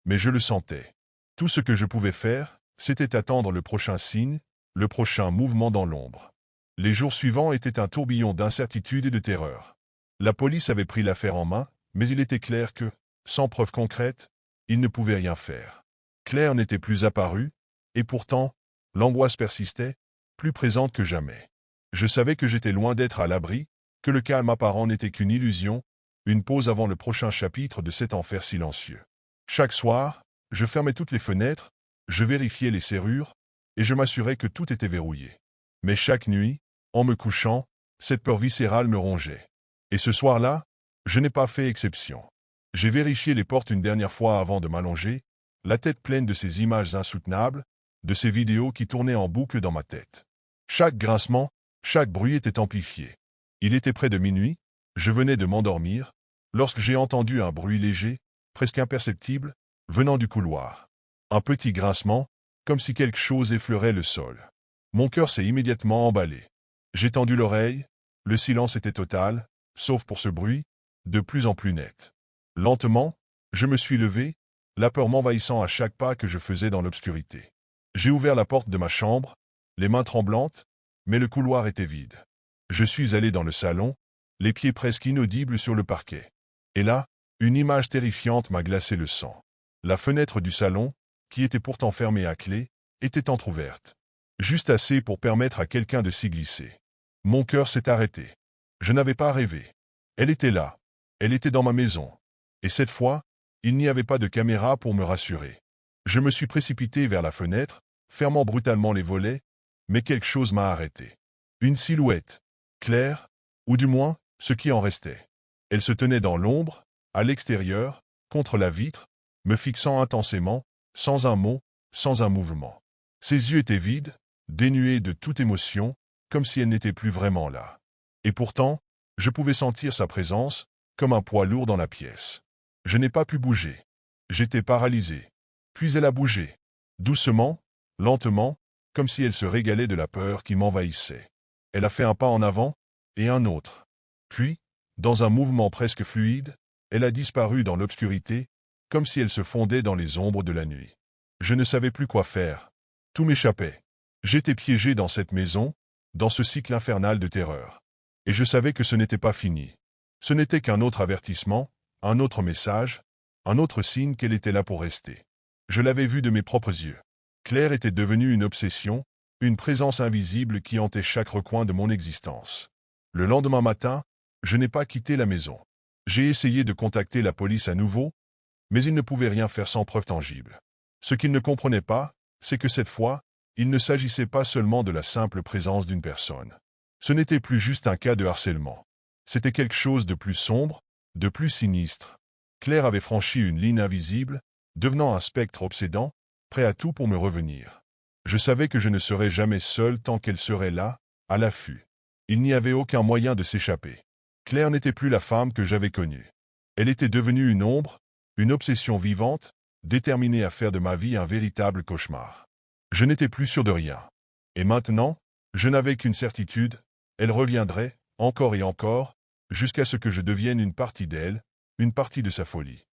mais je le sentais. Tout ce que je pouvais faire, C'était attendre le prochain signe, le prochain mouvement dans l'ombre. Les jours suivants étaient un tourbillon d'incertitude et de terreur. La police avait pris l'affaire en main, mais il était clair que, sans preuve concrète, il ne pouvait rien faire. Claire n'était plus apparue, et pourtant, l'angoisse persistait, plus présente que jamais. Je savais que j'étais loin d'être à l'abri, que le calme apparent n'était qu'une illusion, une pause avant le prochain chapitre de cet enfer silencieux. Chaque soir, je fermais toutes les fenêtres, je vérifiais les serrures, et je m'assurais que tout était verrouillé. Mais chaque nuit, en me couchant, cette peur viscérale me rongeait. Et ce soir-là, je n'ai pas fait exception. J'ai vérifié les portes une dernière fois avant de m'allonger, la tête pleine de ces images insoutenables, de ces vidéos qui tournaient en boucle dans ma tête. Chaque grincement, chaque bruit était amplifié. Il était près de minuit, je venais de m'endormir, lorsque j'ai entendu un bruit léger, presque imperceptible, venant du couloir. Un petit grincement, comme si quelque chose effleurait le sol. Mon cœur s'est immédiatement emballé. J'ai tendu l'oreille, le silence était total, sauf pour ce bruit, de plus en plus net. Lentement, je me suis levé, la peur m'envahissant à chaque pas que je faisais dans l'obscurité. J'ai ouvert la porte de ma chambre, les mains tremblantes, mais le couloir était vide. Je suis allé dans le salon, les pieds presque inaudibles sur le parquet. Et là, une image terrifiante m'a glacé le sang. La fenêtre du salon, qui était pourtant fermée à clé, était entr'ouverte. Juste assez pour permettre à quelqu'un de s'y glisser. Mon cœur s'est arrêté. Je n'avais pas rêvé. Elle était là. Elle était dans ma maison. Et cette fois, il n'y avait pas de caméra pour me rassurer. Je me suis précipité vers la fenêtre, fermant brutalement les volets, mais quelque chose m'a arrêté. Une silhouette, claire, ou du moins, ce qui en restait. Elle se tenait dans l'ombre, à l'extérieur, contre la vitre, me fixant intensément, sans un mot, sans un mouvement. Ses yeux étaient vides, dénués de toute émotion, comme si elle n'était plus vraiment là. Et pourtant, je pouvais sentir sa présence, comme un poids lourd dans la pièce. Je n'ai pas pu bouger. J'étais paralysé. Puis elle a bougé. Doucement, lentement, comme si elle se régalait de la peur qui m'envahissait. Elle a fait un pas en avant, et un autre. Puis, dans un mouvement presque fluide, elle a disparu dans l'obscurité, comme si elle se fondait dans les ombres de la nuit. Je ne savais plus quoi faire. Tout m'échappait. J'étais piégé dans cette maison, dans ce cycle infernal de terreur. Et je savais que ce n'était pas fini. Ce n'était qu'un autre avertissement, un autre message, un autre signe qu'elle était là pour rester. Je l'avais vu de mes propres yeux. Claire était devenue une obsession, une présence invisible qui hantait chaque recoin de mon existence. Le lendemain matin, je n'ai pas quitté la maison. J'ai essayé de contacter la police à nouveau, mais ils ne pouvaient rien faire sans preuve tangible. Ce qu'ils ne comprenaient pas, c'est que cette fois, il ne s'agissait pas seulement de la simple présence d'une personne. Ce n'était plus juste un cas de harcèlement. C'était quelque chose de plus sombre, de plus sinistre. Claire avait franchi une ligne invisible, devenant un spectre obsédant, prêt à tout pour me revenir. Je savais que je ne serais jamais seul tant qu'elle serait là, à l'affût. Il n'y avait aucun moyen de s'échapper. Claire n'était plus la femme que j'avais connue. Elle était devenue une ombre, une obsession vivante, déterminée à faire de ma vie un véritable cauchemar. Je n'étais plus sûr de rien. Et maintenant, je n'avais qu'une certitude, elle reviendrait, encore et encore, jusqu'à ce que je devienne une partie d'elle, une partie de sa folie.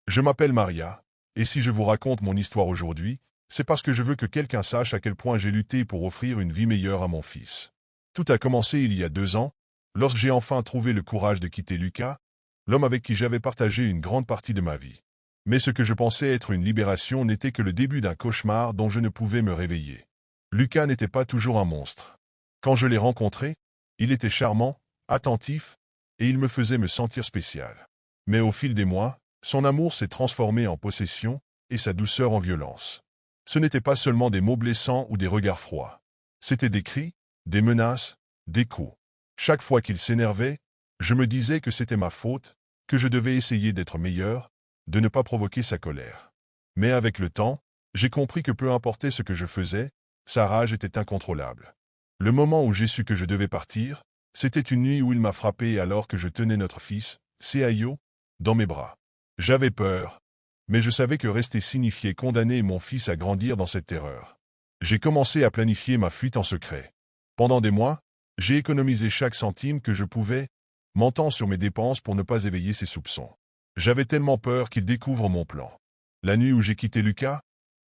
Je m'appelle Maria, et si je vous raconte mon histoire aujourd'hui, c'est parce que je veux que quelqu'un sache à quel point j'ai lutté pour offrir une vie meilleure à mon fils. Tout a commencé il y a 2 ans, lorsque j'ai enfin trouvé le courage de quitter Lucas, l'homme avec qui j'avais partagé une grande partie de ma vie. Mais ce que je pensais être une libération n'était que le début d'un cauchemar dont je ne pouvais me réveiller. Lucas n'était pas toujours un monstre. Quand je l'ai rencontré, il était charmant, attentif, et il me faisait me sentir spécial. Mais au fil des mois, son amour s'est transformé en possession, et sa douceur en violence. Ce n'était pas seulement des mots blessants ou des regards froids. C'étaient des cris, des menaces, des coups. Chaque fois qu'il s'énervait, je me disais que c'était ma faute, que je devais essayer d'être meilleur, de ne pas provoquer sa colère. Mais avec le temps, j'ai compris que peu importait ce que je faisais, sa rage était incontrôlable. Le moment où j'ai su que je devais partir, c'était une nuit où il m'a frappé alors que je tenais notre fils, Caio, dans mes bras. J'avais peur, mais je savais que rester signifiait condamner mon fils à grandir dans cette terreur. J'ai commencé à planifier ma fuite en secret. Pendant des mois, j'ai économisé chaque centime que je pouvais, mentant sur mes dépenses pour ne pas éveiller ses soupçons. J'avais tellement peur qu'il découvre mon plan. La nuit où j'ai quitté Lucas,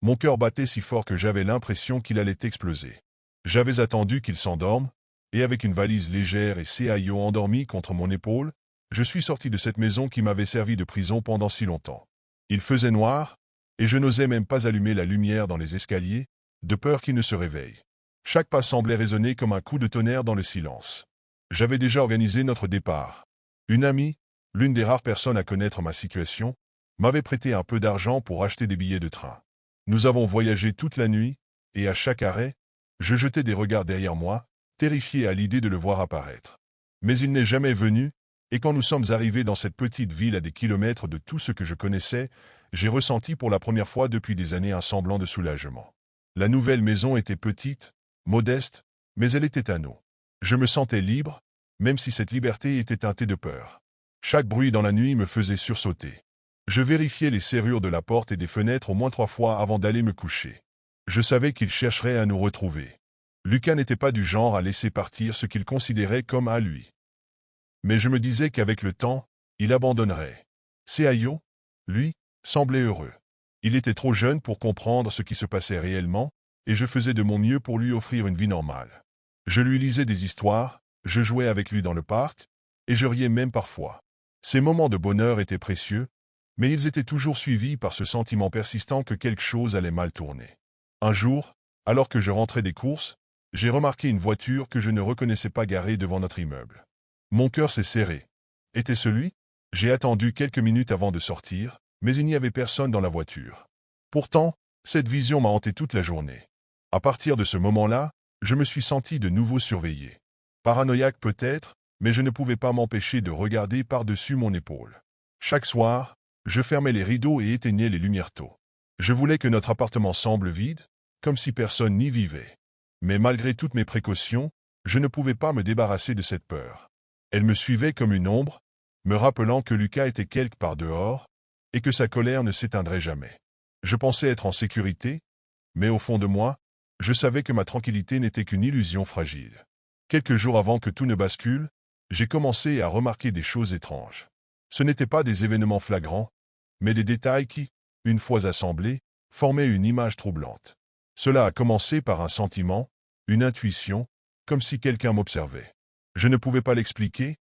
mon cœur battait si fort que j'avais l'impression qu'il allait exploser. J'avais attendu qu'il s'endorme, et avec une valise légère et CIO endormi contre mon épaule, je suis sorti de cette maison qui m'avait servi de prison pendant si longtemps. Il faisait noir, et je n'osais même pas allumer la lumière dans les escaliers, de peur qu'il ne se réveille. Chaque pas semblait résonner comme un coup de tonnerre dans le silence. J'avais déjà organisé notre départ. Une amie, l'une des rares personnes à connaître ma situation, m'avait prêté un peu d'argent pour acheter des billets de train. Nous avons voyagé toute la nuit, et à chaque arrêt, je jetais des regards derrière moi, terrifié à l'idée de le voir apparaître. Mais il n'est jamais venu, et quand nous sommes arrivés dans cette petite ville à des kilomètres de tout ce que je connaissais, j'ai ressenti pour la première fois depuis des années un semblant de soulagement. La nouvelle maison était petite, modeste, mais elle était à nous. Je me sentais libre, même si cette liberté était teintée de peur. Chaque bruit dans la nuit me faisait sursauter. Je vérifiais les serrures de la porte et des fenêtres au moins 3 fois avant d'aller me coucher. Je savais qu'il chercherait à nous retrouver. Lucas n'était pas du genre à laisser partir ce qu'il considérait comme à lui. Mais je me disais qu'avec le temps, il abandonnerait. CIO, lui, semblait heureux. Il était trop jeune pour comprendre ce qui se passait réellement, et je faisais de mon mieux pour lui offrir une vie normale. Je lui lisais des histoires, je jouais avec lui dans le parc, et je riais même parfois. Ces moments de bonheur étaient précieux, mais ils étaient toujours suivis par ce sentiment persistant que quelque chose allait mal tourner. Un jour, alors que je rentrais des courses, j'ai remarqué une voiture que je ne reconnaissais pas garée devant notre immeuble. Mon cœur s'est serré. Était-ce lui? J'ai attendu quelques minutes avant de sortir, mais il n'y avait personne dans la voiture. Pourtant, cette vision m'a hanté toute la journée. À partir de ce moment-là, je me suis senti de nouveau surveillé. Paranoïaque peut-être, mais je ne pouvais pas m'empêcher de regarder par-dessus mon épaule. Chaque soir, je fermais les rideaux et éteignais les lumières tôt. Je voulais que notre appartement semble vide, comme si personne n'y vivait. Mais malgré toutes mes précautions, je ne pouvais pas me débarrasser de cette peur. Elle me suivait comme une ombre, me rappelant que Lucas était quelque part dehors, et que sa colère ne s'éteindrait jamais. Je pensais être en sécurité, mais au fond de moi, je savais que ma tranquillité n'était qu'une illusion fragile. Quelques jours avant que tout ne bascule, j'ai commencé à remarquer des choses étranges. Ce n'étaient pas des événements flagrants, mais des détails qui, une fois assemblés, formaient une image troublante. Cela a commencé par un sentiment, une intuition, comme si quelqu'un m'observait. Je ne pouvais pas l'expliquer,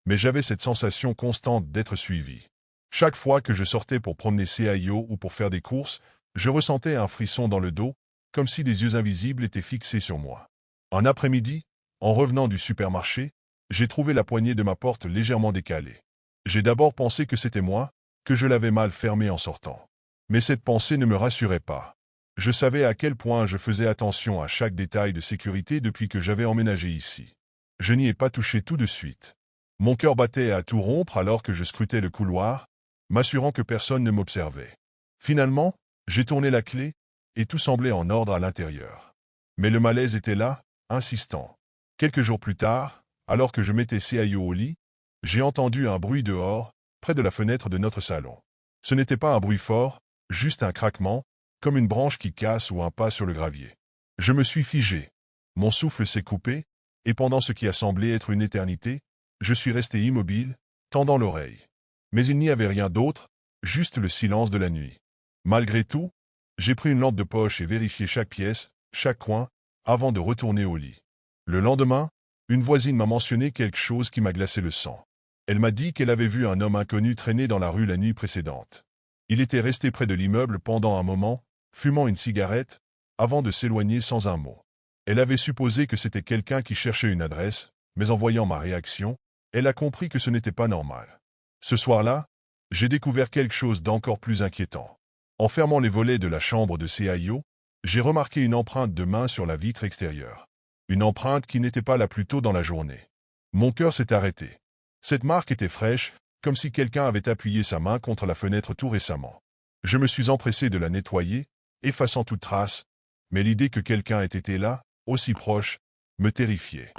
mais j'avais cette sensation constante d'être suivi. Chaque fois que je sortais pour promener CIO ou pour faire des courses, je ressentais un frisson dans le dos, comme si des yeux invisibles étaient fixés sur moi. Un après-midi, en revenant du supermarché, j'ai trouvé la poignée de ma porte légèrement décalée. J'ai d'abord pensé que c'était moi, que je l'avais mal fermée en sortant. Mais cette pensée ne me rassurait pas. Je savais à quel point je faisais attention à chaque détail de sécurité depuis que j'avais emménagé ici. Je n'y ai pas touché tout de suite. Mon cœur battait à tout rompre alors que je scrutais le couloir, m'assurant que personne ne m'observait. Finalement, j'ai tourné la clé, et tout semblait en ordre à l'intérieur. Mais le malaise était là, insistant. Quelques jours plus tard, alors que je mettais CIO au lit, j'ai entendu un bruit dehors, près de la fenêtre de notre salon. Ce n'était pas un bruit fort, juste un craquement, comme une branche qui casse ou un pas sur le gravier. Je me suis figé. Mon souffle s'est coupé, et pendant ce qui a semblé être une éternité, je suis resté immobile, tendant l'oreille. Mais il n'y avait rien d'autre, juste le silence de la nuit. Malgré tout, j'ai pris une lampe de poche et vérifié chaque pièce, chaque coin, avant de retourner au lit. Le lendemain, une voisine m'a mentionné quelque chose qui m'a glacé le sang. Elle m'a dit qu'elle avait vu un homme inconnu traîner dans la rue la nuit précédente. Il était resté près de l'immeuble pendant un moment, fumant une cigarette, avant de s'éloigner sans un mot. Elle avait supposé que c'était quelqu'un qui cherchait une adresse, mais en voyant ma réaction, elle a compris que ce n'était pas normal. Ce soir-là, j'ai découvert quelque chose d'encore plus inquiétant. En fermant les volets de la chambre de CIO, j'ai remarqué une empreinte de main sur la vitre extérieure. Une empreinte qui n'était pas là plus tôt dans la journée. Mon cœur s'est arrêté. Cette marque était fraîche, comme si quelqu'un avait appuyé sa main contre la fenêtre tout récemment. Je me suis empressé de la nettoyer, effaçant toute trace, mais l'idée que quelqu'un ait été là, aussi proche, me terrifiait.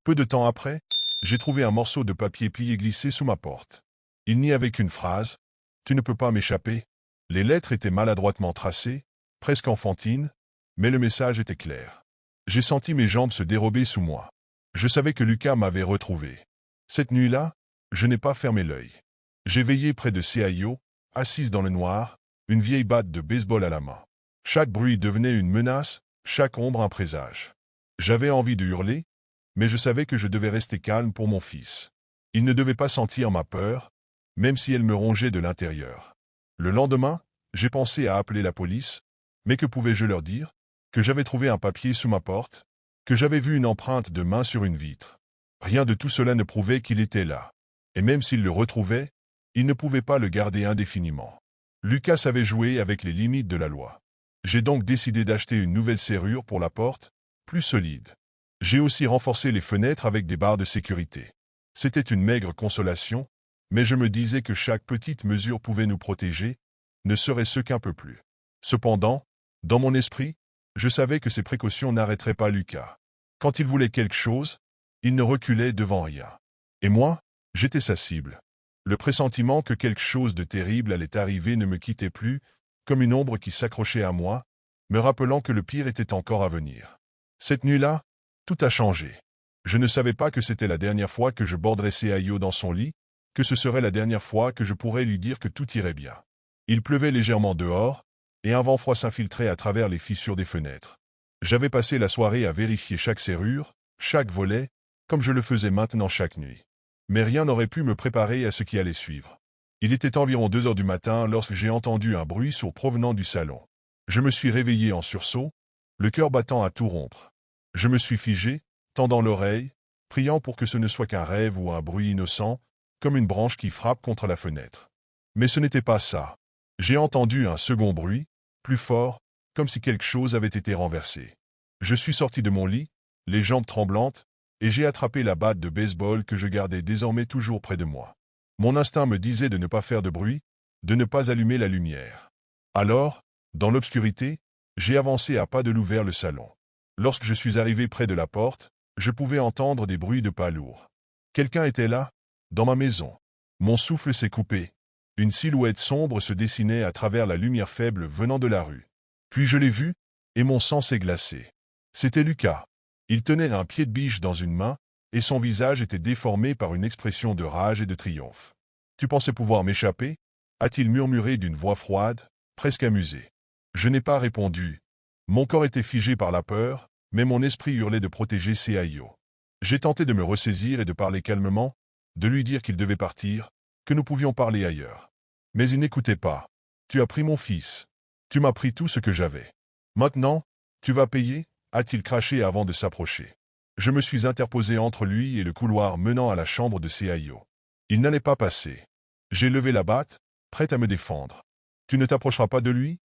Peu de temps après, j'ai trouvé un morceau de papier plié glissé sous ma porte. Il n'y avait qu'une phrase, « Tu ne peux pas m'échapper ». Les lettres étaient maladroitement tracées, presque enfantines, mais le message était clair. J'ai senti mes jambes se dérober sous moi. Je savais que Lucas m'avait retrouvé. Cette nuit-là, je n'ai pas fermé l'œil. J'ai veillé près de CIO, assise dans le noir, une vieille batte de baseball à la main. Chaque bruit devenait une menace, chaque ombre un présage. J'avais envie de hurler, mais je savais que je devais rester calme pour mon fils. Il ne devait pas sentir ma peur, même si elle me rongeait de l'intérieur. Le lendemain, j'ai pensé à appeler la police, mais que pouvais-je leur dire? Que j'avais trouvé un papier sous ma porte, que j'avais vu une empreinte de main sur une vitre. Rien de tout cela ne prouvait qu'il était là. Et même s'il le retrouvait, il ne pouvait pas le garder indéfiniment. Lucas savait jouer avec les limites de la loi. J'ai donc décidé d'acheter une nouvelle serrure pour la porte, plus solide. J'ai aussi renforcé les fenêtres avec des barres de sécurité. C'était une maigre consolation, mais je me disais que chaque petite mesure pouvait nous protéger, ne serait-ce qu'un peu plus. Cependant, dans mon esprit, je savais que ces précautions n'arrêteraient pas Lucas. Quand il voulait quelque chose, il ne reculait devant rien. Et moi, j'étais sa cible. Le pressentiment que quelque chose de terrible allait arriver ne me quittait plus, comme une ombre qui s'accrochait à moi, me rappelant que le pire était encore à venir. Cette nuit-là, tout a changé. Je ne savais pas que c'était la dernière fois que je borderais Seayo dans son lit, que ce serait la dernière fois que je pourrais lui dire que tout irait bien. Il pleuvait légèrement dehors, et un vent froid s'infiltrait à travers les fissures des fenêtres. J'avais passé la soirée à vérifier chaque serrure, chaque volet, comme je le faisais maintenant chaque nuit. Mais rien n'aurait pu me préparer à ce qui allait suivre. Il était environ 2 heures du matin lorsque j'ai entendu un bruit sourd provenant du salon. Je me suis réveillé en sursaut, le cœur battant à tout rompre. Je me suis figé, tendant l'oreille, priant pour que ce ne soit qu'un rêve ou un bruit innocent, comme une branche qui frappe contre la fenêtre. Mais ce n'était pas ça. J'ai entendu un second bruit, plus fort, comme si quelque chose avait été renversé. Je suis sorti de mon lit, les jambes tremblantes, et j'ai attrapé la batte de baseball que je gardais désormais toujours près de moi. Mon instinct me disait de ne pas faire de bruit, de ne pas allumer la lumière. Alors, dans l'obscurité, j'ai avancé à pas de loup vers le salon. Lorsque je suis arrivé près de la porte, je pouvais entendre des bruits de pas lourds. Quelqu'un était là, dans ma maison. Mon souffle s'est coupé. Une silhouette sombre se dessinait à travers la lumière faible venant de la rue. Puis je l'ai vu, et mon sang s'est glacé. C'était Lucas. Il tenait un pied de biche dans une main, et son visage était déformé par une expression de rage et de triomphe. « Tu pensais pouvoir m'échapper » a-t-il murmuré d'une voix froide, presque amusée. Je n'ai pas répondu. Mon corps était figé par la peur, mais mon esprit hurlait de protéger Seayo. J'ai tenté de me ressaisir et de parler calmement, de lui dire qu'il devait partir, que nous pouvions parler ailleurs. Mais il n'écoutait pas. « Tu as pris mon fils. Tu m'as pris tout ce que j'avais. Maintenant, tu vas payer » a-t-il craché avant de s'approcher. Je me suis interposé entre lui et le couloir menant à la chambre de Seayo. Il n'allait pas passer. J'ai levé la batte, prêt à me défendre. « Tu ne t'approcheras pas de lui »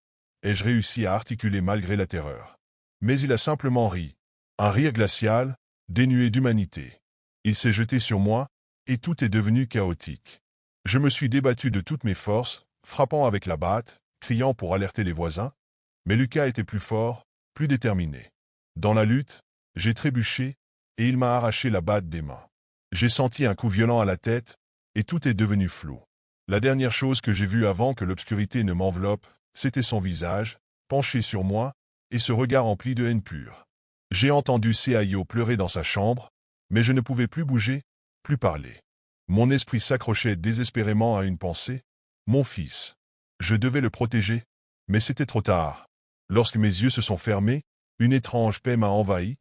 ai-je réussi à articuler malgré la terreur. Mais il a simplement ri. Un rire glacial, dénué d'humanité. Il s'est jeté sur moi, et tout est devenu chaotique. Je me suis débattu de toutes mes forces, frappant avec la batte, criant pour alerter les voisins, mais Lucas était plus fort, plus déterminé. Dans la lutte, j'ai trébuché, et il m'a arraché la batte des mains. J'ai senti un coup violent à la tête, et tout est devenu flou. La dernière chose que j'ai vue avant que l'obscurité ne m'enveloppe, c'était son visage, penché sur moi, et ce regard empli de haine pure. J'ai entendu Seayo pleurer dans sa chambre, mais je ne pouvais plus bouger, plus parler. Mon esprit s'accrochait désespérément à une pensée. Mon fils. Je devais le protéger, mais c'était trop tard. Lorsque mes yeux se sont fermés, une étrange paix m'a envahi,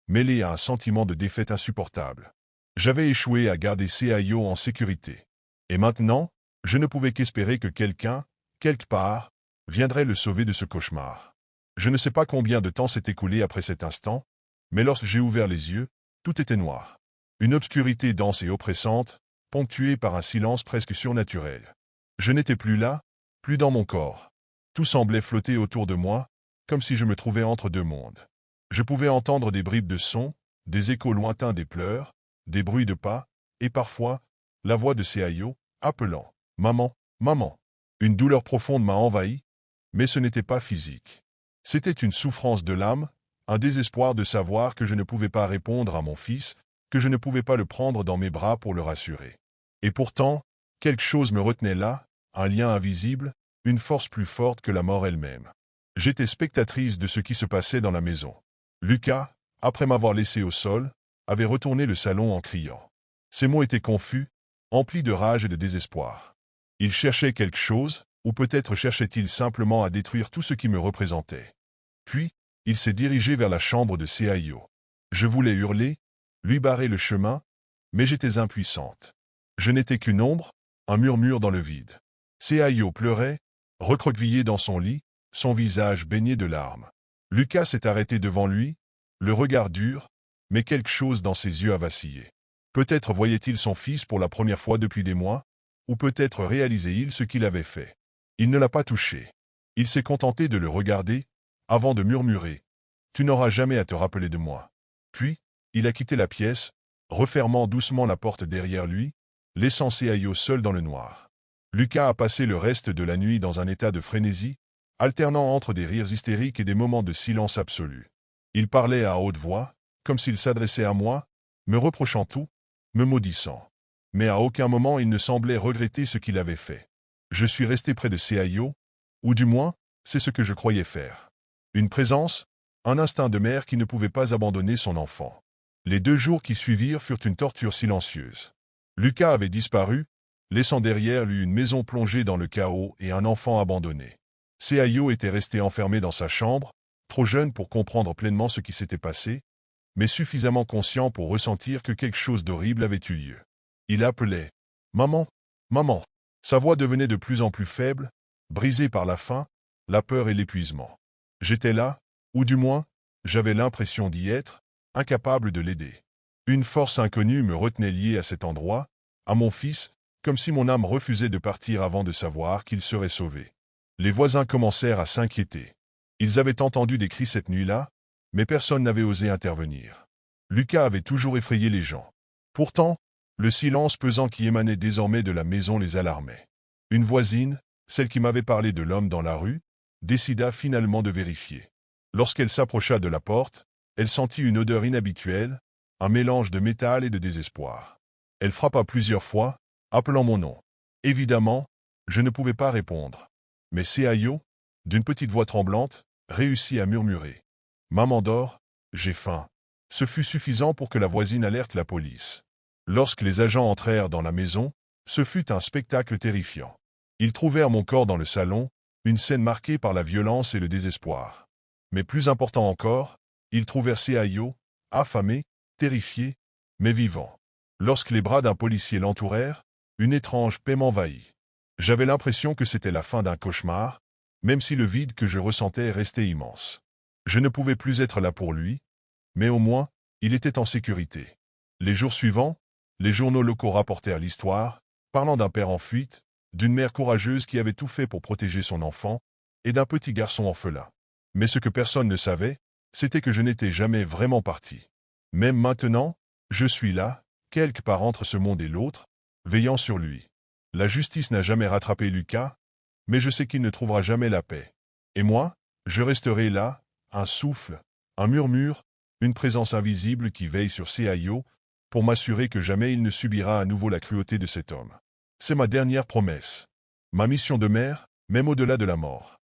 mêlée à un sentiment de défaite insupportable. J'avais échoué à garder Seayo en sécurité. Et maintenant, je ne pouvais qu'espérer que quelqu'un, quelque part, viendrait le sauver de ce cauchemar. Je ne sais pas combien de temps s'est écoulé après cet instant, mais lorsque j'ai ouvert les yeux, tout était noir. Une obscurité dense et oppressante, ponctuée par un silence presque surnaturel. Je n'étais plus là, plus dans mon corps. Tout semblait flotter autour de moi, comme si je me trouvais entre deux mondes. Je pouvais entendre des bribes de sons, des échos lointains des pleurs, des bruits de pas, et parfois, la voix de Seayo, appelant « Maman, maman ». Une douleur profonde m'a envahi, mais ce n'était pas physique. C'était une souffrance de l'âme, un désespoir de savoir que je ne pouvais pas répondre à mon fils, que je ne pouvais pas le prendre dans mes bras pour le rassurer. Et pourtant, quelque chose me retenait là, un lien invisible, une force plus forte que la mort elle-même. J'étais spectatrice de ce qui se passait dans la maison. Lucas, après m'avoir laissé au sol, avait retourné le salon en criant. Ses mots étaient confus, emplis de rage et de désespoir. Il cherchait quelque chose, Ou peut-être cherchait-il simplement à détruire tout ce qui me représentait. Puis, il s'est dirigé vers la chambre de Seayo. Je voulais hurler, lui barrer le chemin, mais j'étais impuissante. Je n'étais qu'une ombre, un murmure dans le vide. Seayo pleurait, recroquevillé dans son lit, son visage baigné de larmes. Lucas s'est arrêté devant lui, le regard dur, mais quelque chose dans ses yeux a vacillé. Peut-être voyait-il son fils pour la première fois depuis des mois, ou peut-être réalisait-il ce qu'il avait fait. Il ne l'a pas touché. Il s'est contenté de le regarder, avant de murmurer « Tu n'auras jamais à te rappeler de moi ». Puis, il a quitté la pièce, refermant doucement la porte derrière lui, laissant Seayo seul dans le noir. Lucas a passé le reste de la nuit dans un état de frénésie, alternant entre des rires hystériques et des moments de silence absolu. Il parlait à haute voix, comme s'il s'adressait à moi, me reprochant tout, me maudissant. Mais à aucun moment il ne semblait regretter ce qu'il avait fait. Je suis resté près de Seayo, ou du moins, c'est ce que je croyais faire. Une présence, un instinct de mère qui ne pouvait pas abandonner son enfant. Les 2 jours qui suivirent furent une torture silencieuse. Lucas avait disparu, laissant derrière lui une maison plongée dans le chaos et un enfant abandonné. Seayo était resté enfermé dans sa chambre, trop jeune pour comprendre pleinement ce qui s'était passé, mais suffisamment conscient pour ressentir que quelque chose d'horrible avait eu lieu. Il appelait « Maman, maman ». Sa voix devenait de plus en plus faible, brisée par la faim, la peur et l'épuisement. J'étais là, ou du moins, j'avais l'impression d'y être, incapable de l'aider. Une force inconnue me retenait lié à cet endroit, à mon fils, comme si mon âme refusait de partir avant de savoir qu'il serait sauvé. Les voisins commencèrent à s'inquiéter. Ils avaient entendu des cris cette nuit-là, mais personne n'avait osé intervenir. Lucas avait toujours effrayé les gens. Pourtant, le silence pesant qui émanait désormais de la maison les alarmait. Une voisine, celle qui m'avait parlé de l'homme dans la rue, décida finalement de vérifier. Lorsqu'elle s'approcha de la porte, elle sentit une odeur inhabituelle, un mélange de métal et de désespoir. Elle frappa plusieurs fois, appelant mon nom. Évidemment, je ne pouvais pas répondre. Mais Seayo, d'une petite voix tremblante, réussit à murmurer. « Maman dort, j'ai faim ». Ce fut suffisant pour que la voisine alerte la police. Lorsque les agents entrèrent dans la maison, ce fut un spectacle terrifiant. Ils trouvèrent mon corps dans le salon, une scène marquée par la violence et le désespoir. Mais plus important encore, ils trouvèrent Seayo, affamé, terrifié, mais vivant. Lorsque les bras d'un policier l'entourèrent, une étrange paix m'envahit. J'avais l'impression que c'était la fin d'un cauchemar, même si le vide que je ressentais restait immense. Je ne pouvais plus être là pour lui, mais au moins, il était en sécurité. Les jours suivants, les journaux locaux rapportèrent l'histoire, parlant d'un père en fuite, d'une mère courageuse qui avait tout fait pour protéger son enfant, et d'un petit garçon orphelin. Mais ce que personne ne savait, c'était que je n'étais jamais vraiment parti. Même maintenant, je suis là, quelque part entre ce monde et l'autre, veillant sur lui. La justice n'a jamais rattrapé Lucas, mais je sais qu'il ne trouvera jamais la paix. Et moi, je resterai là, un souffle, un murmure, une présence invisible qui veille sur Seayo, pour m'assurer que jamais il ne subira à nouveau la cruauté de cet homme. C'est ma dernière promesse. Ma mission de mère, même au-delà de la mort.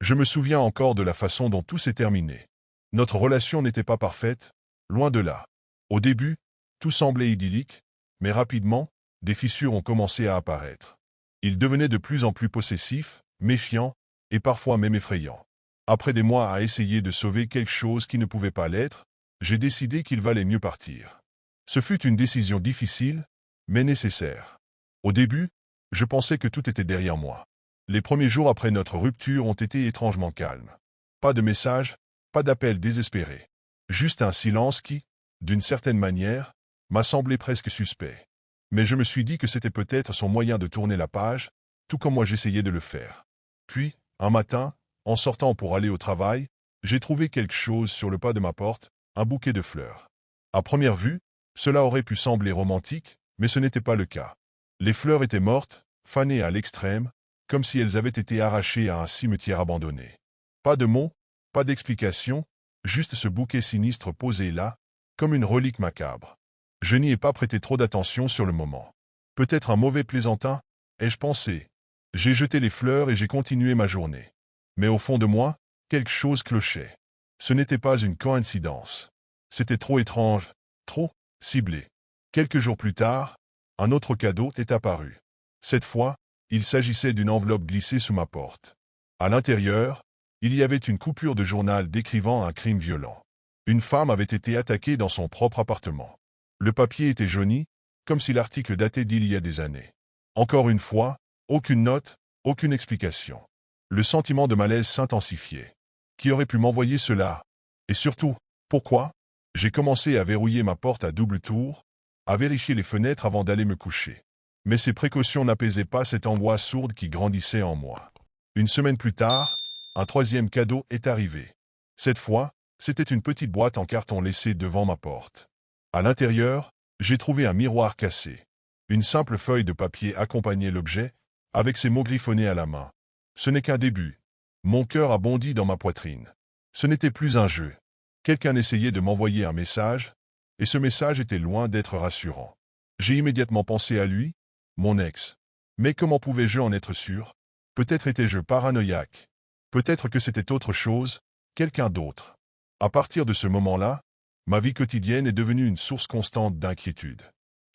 Je me souviens encore de la façon dont tout s'est terminé. Notre relation n'était pas parfaite, loin de là. Au début, tout semblait idyllique, mais rapidement, des fissures ont commencé à apparaître. Il devenait de plus en plus possessif, méfiant, et parfois même effrayant. Après des mois à essayer de sauver quelque chose qui ne pouvait pas l'être, j'ai décidé qu'il valait mieux partir. Ce fut une décision difficile, mais nécessaire. Au début, je pensais que tout était derrière moi. Les premiers jours après notre rupture ont été étrangement calmes. Pas de messages, pas d'appels désespérés. Juste un silence qui, d'une certaine manière, m'a semblé presque suspect. Mais je me suis dit que c'était peut-être son moyen de tourner la page, tout comme moi j'essayais de le faire. Puis, un matin, en sortant pour aller au travail, j'ai trouvé quelque chose sur le pas de ma porte, un bouquet de fleurs. À première vue, cela aurait pu sembler romantique, mais ce n'était pas le cas. Les fleurs étaient mortes, fanées à l'extrême, comme si elles avaient été arrachées à un cimetière abandonné. Pas de mots, pas d'explication, juste ce bouquet sinistre posé là, comme une relique macabre. Je n'y ai pas prêté trop d'attention sur le moment. Peut-être un mauvais plaisantin, ai-je pensé. J'ai jeté les fleurs et j'ai continué ma journée. Mais au fond de moi, quelque chose clochait. Ce n'était pas une coïncidence. C'était trop étrange, trop ciblé. Quelques jours plus tard, un autre cadeau est apparu. Cette fois, il s'agissait d'une enveloppe glissée sous ma porte. À l'intérieur, il y avait une coupure de journal décrivant un crime violent. Une femme avait été attaquée dans son propre appartement. Le papier était jauni, comme si l'article datait d'il y a des années. Encore une fois, aucune note, aucune explication. Le sentiment de malaise s'intensifiait. Qui aurait pu m'envoyer cela? Et surtout, pourquoi? J'ai commencé à verrouiller ma porte à double tour, à vérifier les fenêtres avant d'aller me coucher. Mais ces précautions n'apaisaient pas cette angoisse sourde qui grandissait en moi. Une semaine plus tard, un troisième cadeau est arrivé. Cette fois, c'était une petite boîte en carton laissée devant ma porte. À l'intérieur, j'ai trouvé un miroir cassé. Une simple feuille de papier accompagnait l'objet, avec ces mots griffonnés à la main. Ce n'est qu'un début. Mon cœur a bondi dans ma poitrine. Ce n'était plus un jeu. Quelqu'un essayait de m'envoyer un message, et ce message était loin d'être rassurant. J'ai immédiatement pensé à lui, mon ex. Mais comment pouvais-je en être sûr? Peut-être étais-je paranoïaque. Peut-être que c'était autre chose, quelqu'un d'autre. À partir de ce moment-là, ma vie quotidienne est devenue une source constante d'inquiétude.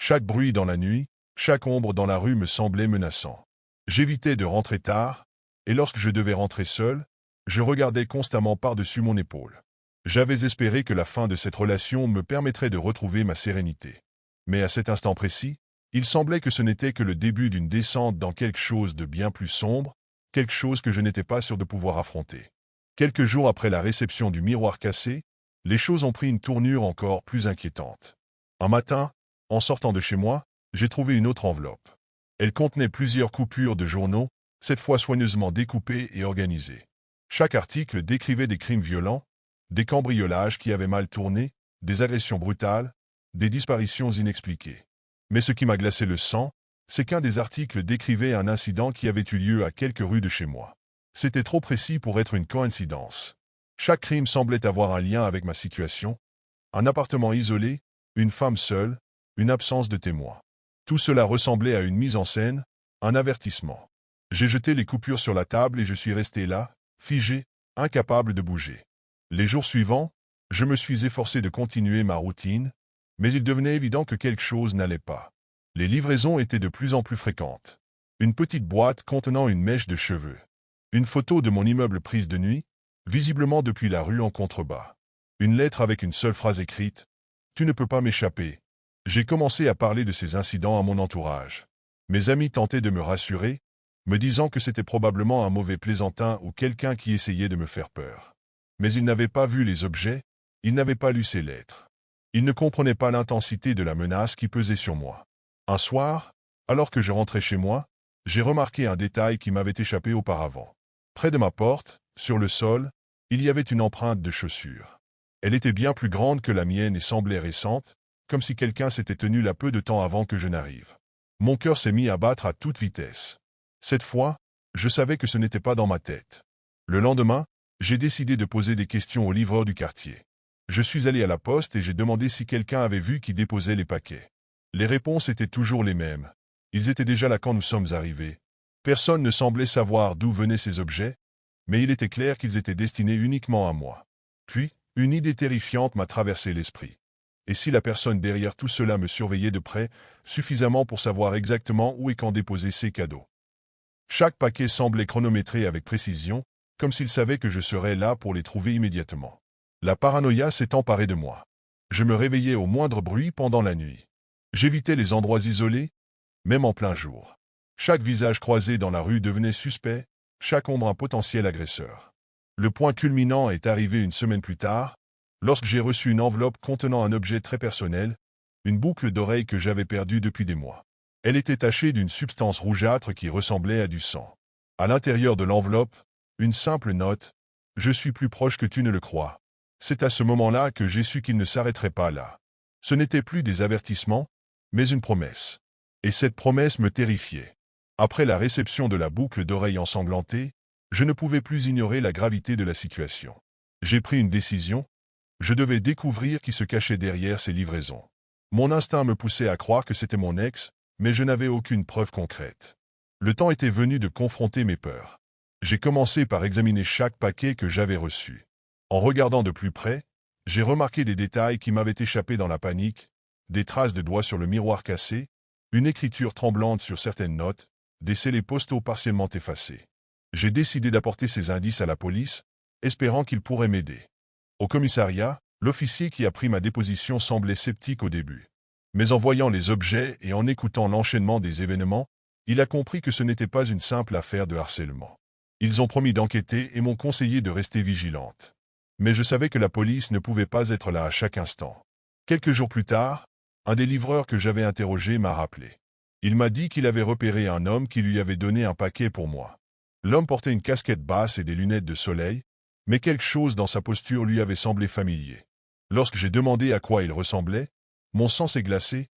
Chaque bruit dans la nuit, chaque ombre dans la rue me semblait menaçant. J'évitais de rentrer tard, et lorsque je devais rentrer seul, je regardais constamment par-dessus mon épaule. J'avais espéré que la fin de cette relation me permettrait de retrouver ma sérénité. Mais à cet instant précis, il semblait que ce n'était que le début d'une descente dans quelque chose de bien plus sombre, quelque chose que je n'étais pas sûr de pouvoir affronter. Quelques jours après la réception du miroir cassé, les choses ont pris une tournure encore plus inquiétante. Un matin, en sortant de chez moi, j'ai trouvé une autre enveloppe. Elle contenait plusieurs coupures de journaux, cette fois soigneusement découpées et organisées. Chaque article décrivait des crimes violents, des cambriolages qui avaient mal tourné, des agressions brutales, des disparitions inexpliquées. Mais ce qui m'a glacé le sang, c'est qu'un des articles décrivait un incident qui avait eu lieu à quelques rues de chez moi. C'était trop précis pour être une coïncidence. Chaque crime semblait avoir un lien avec ma situation. Un appartement isolé, une femme seule, une absence de témoin. Tout cela ressemblait à une mise en scène, un avertissement. J'ai jeté les coupures sur la table et je suis resté là, figé, incapable de bouger. Les jours suivants, je me suis efforcé de continuer ma routine, mais il devenait évident que quelque chose n'allait pas. Les livraisons étaient de plus en plus fréquentes. Une petite boîte contenant une mèche de cheveux. Une photo de mon immeuble prise de nuit, visiblement depuis la rue en contrebas. Une lettre avec une seule phrase écrite. « Tu ne peux pas m'échapper. » J'ai commencé à parler de ces incidents à mon entourage. Mes amis tentaient de me rassurer, me disant que c'était probablement un mauvais plaisantin ou quelqu'un qui essayait de me faire peur. Mais ils n'avaient pas vu les objets, ils n'avaient pas lu ces lettres. Ils ne comprenaient pas l'intensité de la menace qui pesait sur moi. Un soir, alors que je rentrais chez moi, j'ai remarqué un détail qui m'avait échappé auparavant. Près de ma porte, sur le sol, il y avait une empreinte de chaussure. Elle était bien plus grande que la mienne et semblait récente, comme si quelqu'un s'était tenu là peu de temps avant que je n'arrive. Mon cœur s'est mis à battre à toute vitesse. Cette fois, je savais que ce n'était pas dans ma tête. Le lendemain, j'ai décidé de poser des questions au livreur du quartier. Je suis allé à la poste et j'ai demandé si quelqu'un avait vu qui déposait les paquets. Les réponses étaient toujours les mêmes. Ils étaient déjà là quand nous sommes arrivés. Personne ne semblait savoir d'où venaient ces objets, mais il était clair qu'ils étaient destinés uniquement à moi. Puis, une idée terrifiante m'a traversé l'esprit. Et si la personne derrière tout cela me surveillait de près, suffisamment pour savoir exactement où et quand déposer ces cadeaux? Chaque paquet semblait chronométré avec précision, comme s'il savait que je serais là pour les trouver immédiatement. La paranoïa s'est emparée de moi. Je me réveillais au moindre bruit pendant la nuit. J'évitais les endroits isolés, même en plein jour. Chaque visage croisé dans la rue devenait suspect, chaque ombre un potentiel agresseur. Le point culminant est arrivé une semaine plus tard, lorsque j'ai reçu une enveloppe contenant un objet très personnel, une boucle d'oreille que j'avais perdue depuis des mois. Elle était tachée d'une substance rougeâtre qui ressemblait à du sang. À l'intérieur de l'enveloppe, une simple note « Je suis plus proche que tu ne le crois ». C'est à ce moment-là que j'ai su qu'il ne s'arrêterait pas là. Ce n'était plus des avertissements, mais une promesse. Et cette promesse me terrifiait. Après la réception de la boucle d'oreille ensanglantée, je ne pouvais plus ignorer la gravité de la situation. J'ai pris une décision. Je devais découvrir qui se cachait derrière ces livraisons. Mon instinct me poussait à croire que c'était mon ex, mais je n'avais aucune preuve concrète. Le temps était venu de confronter mes peurs. J'ai commencé par examiner chaque paquet que j'avais reçu. En regardant de plus près, j'ai remarqué des détails qui m'avaient échappé dans la panique, des traces de doigts sur le miroir cassé, une écriture tremblante sur certaines notes, des scellés postaux partiellement effacés. J'ai décidé d'apporter ces indices à la police, espérant qu'ils pourraient m'aider. Au commissariat, l'officier qui a pris ma déposition semblait sceptique au début. Mais en voyant les objets et en écoutant l'enchaînement des événements, il a compris que ce n'était pas une simple affaire de harcèlement. Ils ont promis d'enquêter et m'ont conseillé de rester vigilante. Mais je savais que la police ne pouvait pas être là à chaque instant. Quelques jours plus tard, un des livreurs que j'avais interrogé m'a rappelé. Il m'a dit qu'il avait repéré un homme qui lui avait donné un paquet pour moi. L'homme portait une casquette basse et des lunettes de soleil, mais quelque chose dans sa posture lui avait semblé familier. Lorsque j'ai demandé à quoi il ressemblait, mon sang s'est glacé.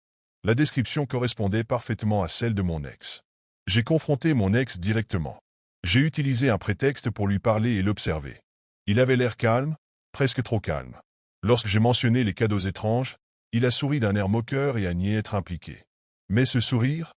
La description correspondait parfaitement à celle de mon ex. J'ai confronté mon ex directement. J'ai utilisé un prétexte pour lui parler et l'observer. Il avait l'air calme, presque trop calme. Lorsque j'ai mentionné les cadeaux étranges, il a souri d'un air moqueur et a nié être impliqué. Mais ce sourire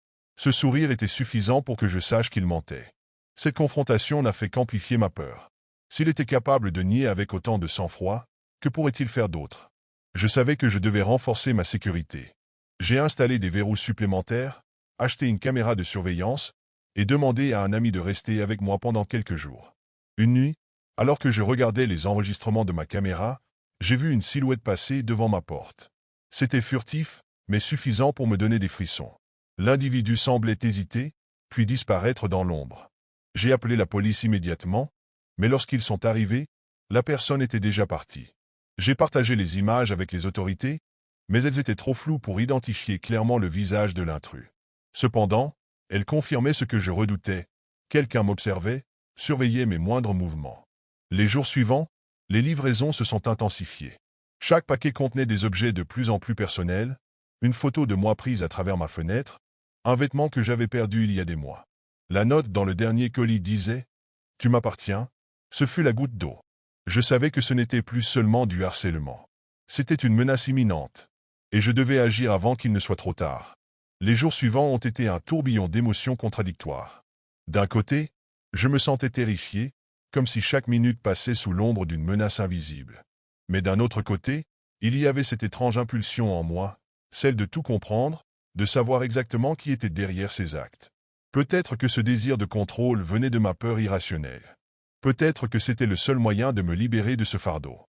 était suffisant pour que je sache qu'il mentait. Cette confrontation n'a fait qu'amplifier ma peur. S'il était capable de nier avec autant de sang-froid, que pourrait-il faire d'autre? Je savais que je devais renforcer ma sécurité. J'ai installé des verrous supplémentaires, acheté une caméra de surveillance et demandé à un ami de rester avec moi pendant quelques jours. Une nuit, alors que je regardais les enregistrements de ma caméra, j'ai vu une silhouette passer devant ma porte. C'était furtif, mais suffisant pour me donner des frissons. L'individu semblait hésiter, puis disparaître dans l'ombre. J'ai appelé la police immédiatement, mais lorsqu'ils sont arrivés, la personne était déjà partie. J'ai partagé les images avec les autorités, mais elles étaient trop floues pour identifier clairement le visage de l'intrus. Cependant, elles confirmaient ce que je redoutais. Quelqu'un m'observait, surveillait mes moindres mouvements. Les jours suivants, les livraisons se sont intensifiées. Chaque paquet contenait des objets de plus en plus personnels, une photo de moi prise à travers ma fenêtre, un vêtement que j'avais perdu il y a des mois. La note dans le dernier colis disait « Tu m'appartiens ». Ce fut la goutte d'eau. Je savais que ce n'était plus seulement du harcèlement. C'était une menace imminente. Et je devais agir avant qu'il ne soit trop tard. Les jours suivants ont été un tourbillon d'émotions contradictoires. D'un côté, je me sentais terrifié, comme si chaque minute passait sous l'ombre d'une menace invisible. Mais d'un autre côté, il y avait cette étrange impulsion en moi, celle de tout comprendre, de savoir exactement qui était derrière ces actes. Peut-être que ce désir de contrôle venait de ma peur irrationnelle. Peut-être que c'était le seul moyen de me libérer de ce fardeau.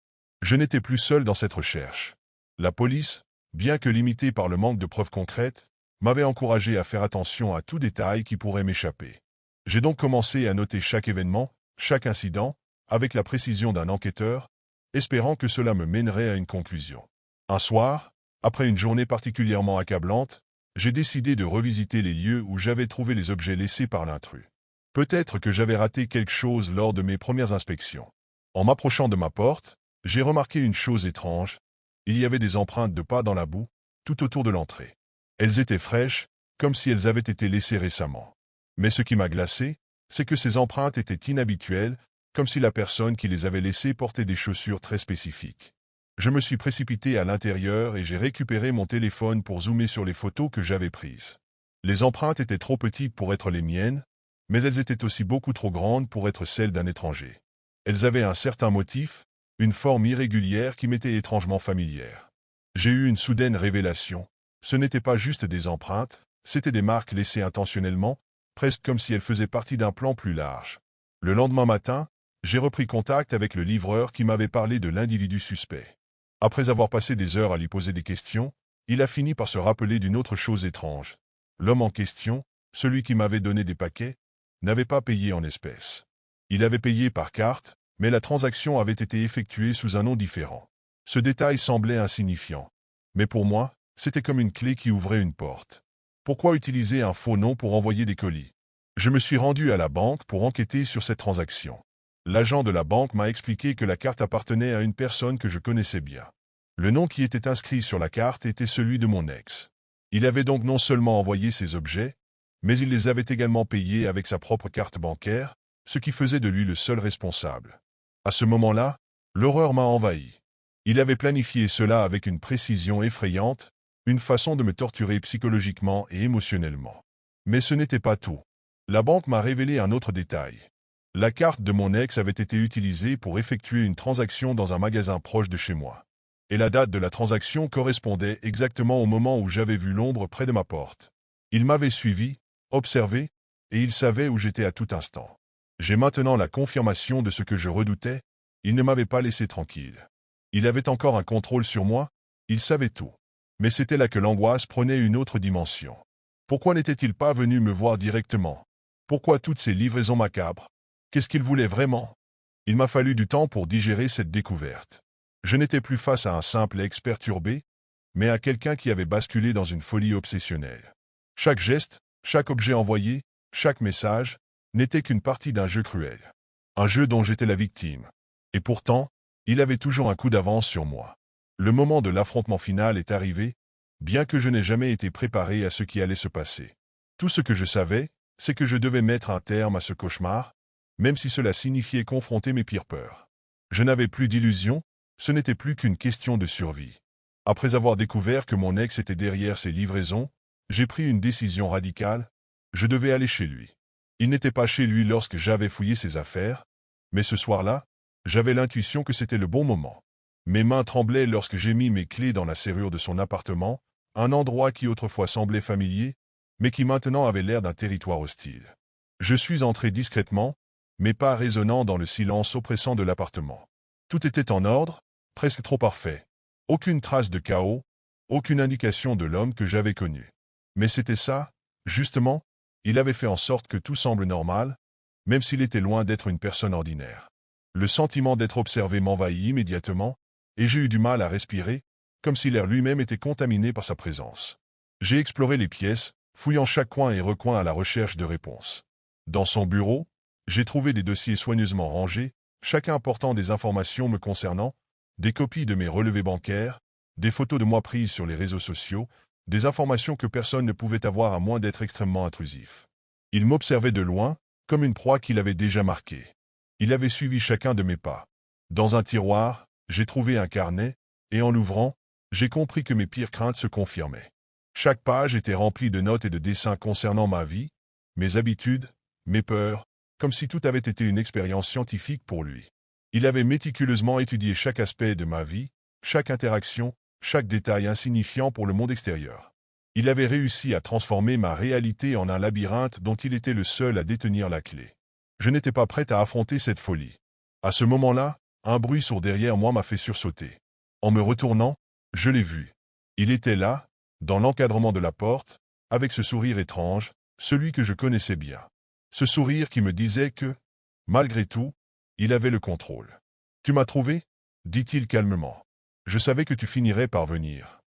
Je n'étais plus seul dans cette recherche. La police, bien que limitée par le manque de preuves concrètes, m'avait encouragé à faire attention à tout détail qui pourrait m'échapper. J'ai donc commencé à noter chaque événement, chaque incident, avec la précision d'un enquêteur, espérant que cela me mènerait à une conclusion. Un soir, après une journée particulièrement accablante, j'ai décidé de revisiter les lieux où j'avais trouvé les objets laissés par l'intrus. Peut-être que j'avais raté quelque chose lors de mes premières inspections. En m'approchant de ma porte, j'ai remarqué une chose étrange. Il y avait des empreintes de pas dans la boue, tout autour de l'entrée. Elles étaient fraîches, comme si elles avaient été laissées récemment. Mais ce qui m'a glacé, c'est que ces empreintes étaient inhabituelles, comme si la personne qui les avait laissées portait des chaussures très spécifiques. Je me suis précipité à l'intérieur et j'ai récupéré mon téléphone pour zoomer sur les photos que j'avais prises. Les empreintes étaient trop petites pour être les miennes, mais elles étaient aussi beaucoup trop grandes pour être celles d'un étranger. Elles avaient un certain motif, une forme irrégulière qui m'était étrangement familière. J'ai eu une soudaine révélation. Ce n'étaient pas juste des empreintes, c'étaient des marques laissées intentionnellement, presque comme si elles faisaient partie d'un plan plus large. Le lendemain matin, j'ai repris contact avec le livreur qui m'avait parlé de l'individu suspect. Après avoir passé des heures à lui poser des questions, il a fini par se rappeler d'une autre chose étrange. L'homme en question, celui qui m'avait donné des paquets, n'avait pas payé en espèces. Il avait payé par carte, mais la transaction avait été effectuée sous un nom différent. Ce détail semblait insignifiant. Mais pour moi, c'était comme une clé qui ouvrait une porte. Pourquoi utiliser un faux nom pour envoyer des colis? Je me suis rendu à la banque pour enquêter sur cette transaction. L'agent de la banque m'a expliqué que la carte appartenait à une personne que je connaissais bien. Le nom qui était inscrit sur la carte était celui de mon ex. Il avait donc non seulement envoyé ses objets, mais il les avait également payés avec sa propre carte bancaire, ce qui faisait de lui le seul responsable. À ce moment-là, l'horreur m'a envahi. Il avait planifié cela avec une précision effrayante, une façon de me torturer psychologiquement et émotionnellement. Mais ce n'était pas tout. La banque m'a révélé un autre détail. La carte de mon ex avait été utilisée pour effectuer une transaction dans un magasin proche de chez moi. Et la date de la transaction correspondait exactement au moment où j'avais vu l'ombre près de ma porte. Il m'avait suivi, observé, et il savait où j'étais à tout instant. J'ai maintenant la confirmation de ce que je redoutais, il ne m'avait pas laissé tranquille. Il avait encore un contrôle sur moi, il savait tout. Mais c'était là que l'angoisse prenait une autre dimension. Pourquoi n'était-il pas venu me voir directement? Pourquoi toutes ces livraisons macabres? Qu'est-ce qu'il voulait vraiment? Il m'a fallu du temps pour digérer cette découverte. Je n'étais plus face à un simple ex perturbé, mais à quelqu'un qui avait basculé dans une folie obsessionnelle. Chaque geste, chaque objet envoyé, chaque message, n'était qu'une partie d'un jeu cruel. Un jeu dont j'étais la victime. Et pourtant, il avait toujours un coup d'avance sur moi. Le moment de l'affrontement final est arrivé, bien que je n'ai jamais été préparé à ce qui allait se passer. Tout ce que je savais, c'est que je devais mettre un terme à ce cauchemar, même si cela signifiait confronter mes pires peurs. Je n'avais plus d'illusions, ce n'était plus qu'une question de survie. Après avoir découvert que mon ex était derrière ces livraisons, j'ai pris une décision radicale, je devais aller chez lui. Il n'était pas chez lui lorsque j'avais fouillé ses affaires, mais ce soir-là, j'avais l'intuition que c'était le bon moment. Mes mains tremblaient lorsque j'ai mis mes clés dans la serrure de son appartement, un endroit qui autrefois semblait familier, mais qui maintenant avait l'air d'un territoire hostile. Je suis entré discrètement, mes pas résonnant dans le silence oppressant de l'appartement. Tout était en ordre, presque trop parfait. Aucune trace de chaos, aucune indication de l'homme que j'avais connu. Mais c'était ça, justement, il avait fait en sorte que tout semble normal, même s'il était loin d'être une personne ordinaire. Le sentiment d'être observé m'envahit immédiatement, et j'ai eu du mal à respirer, comme si l'air lui-même était contaminé par sa présence. J'ai exploré les pièces, fouillant chaque coin et recoin à la recherche de réponses. Dans son bureau, j'ai trouvé des dossiers soigneusement rangés, chacun apportant des informations me concernant, des copies de mes relevés bancaires, des photos de moi prises sur les réseaux sociaux, des informations que personne ne pouvait avoir à moins d'être extrêmement intrusif. Il m'observait de loin, comme une proie qu'il avait déjà marquée. Il avait suivi chacun de mes pas. Dans un tiroir, j'ai trouvé un carnet, et en l'ouvrant, j'ai compris que mes pires craintes se confirmaient. Chaque page était remplie de notes et de dessins concernant ma vie, mes habitudes, mes peurs, comme si tout avait été une expérience scientifique pour lui. Il avait méticuleusement étudié chaque aspect de ma vie, chaque interaction, chaque détail insignifiant pour le monde extérieur. Il avait réussi à transformer ma réalité en un labyrinthe dont il était le seul à détenir la clé. Je n'étais pas prêt à affronter cette folie. À ce moment-là, un bruit sourd derrière moi m'a fait sursauter. En me retournant, je l'ai vu. Il était là, dans l'encadrement de la porte, avec ce sourire étrange, celui que je connaissais bien. Ce sourire qui me disait que, malgré tout, il avait le contrôle. « Tu m'as trouvé ?» dit-il calmement. « Je savais que tu finirais par venir.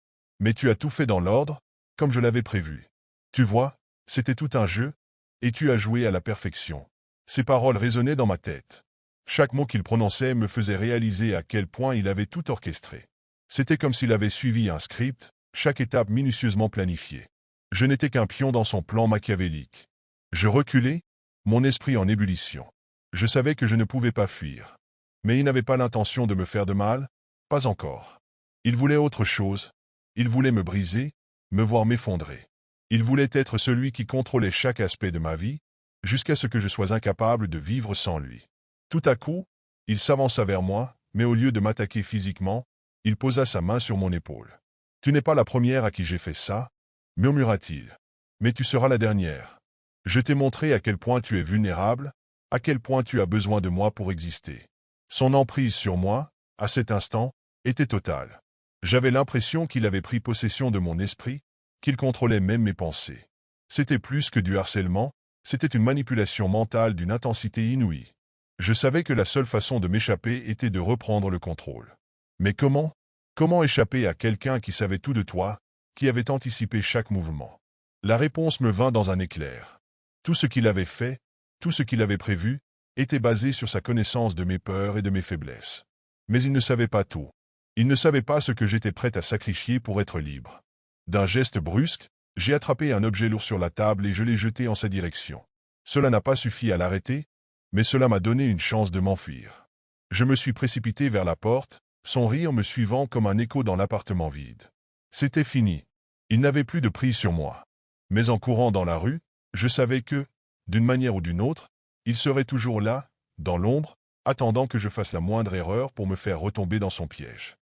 Mais tu as tout fait dans l'ordre, comme je l'avais prévu. Tu vois, c'était tout un jeu, et tu as joué à la perfection. » Ces paroles résonnaient dans ma tête. Chaque mot qu'il prononçait me faisait réaliser à quel point il avait tout orchestré. C'était comme s'il avait suivi un script, chaque étape minutieusement planifiée. Je n'étais qu'un pion dans son plan machiavélique. Je reculais, mon esprit en ébullition. Je savais que je ne pouvais pas fuir. Mais il n'avait pas l'intention de me faire de mal, pas encore. Il voulait autre chose. Il voulait me briser, me voir m'effondrer. Il voulait être celui qui contrôlait chaque aspect de ma vie, jusqu'à ce que je sois incapable de vivre sans lui. Tout à coup, il s'avança vers moi, mais au lieu de m'attaquer physiquement, il posa sa main sur mon épaule. « Tu n'es pas la première à qui j'ai fait ça, » murmura-t-il. « Mais tu seras la dernière. Je t'ai montré à quel point tu es vulnérable, à quel point tu as besoin de moi pour exister. » Son emprise sur moi, à cet instant, était totale. J'avais l'impression qu'il avait pris possession de mon esprit, qu'il contrôlait même mes pensées. C'était plus que du harcèlement, c'était une manipulation mentale d'une intensité inouïe. Je savais que la seule façon de m'échapper était de reprendre le contrôle. Mais comment? Comment échapper à quelqu'un qui savait tout de toi, qui avait anticipé chaque mouvement? La réponse me vint dans un éclair. Tout ce qu'il avait fait, tout ce qu'il avait prévu, était basé sur sa connaissance de mes peurs et de mes faiblesses. Mais il ne savait pas tout. Il ne savait pas ce que j'étais prêt à sacrifier pour être libre. D'un geste brusque, j'ai attrapé un objet lourd sur la table et je l'ai jeté en sa direction. Cela n'a pas suffi à l'arrêter, mais cela m'a donné une chance de m'enfuir. Je me suis précipité vers la porte, son rire me suivant comme un écho dans l'appartement vide. C'était fini. Il n'avait plus de prise sur moi. Mais en courant dans la rue, je savais que, d'une manière ou d'une autre, il serait toujours là, dans l'ombre, attendant que je fasse la moindre erreur pour me faire retomber dans son piège.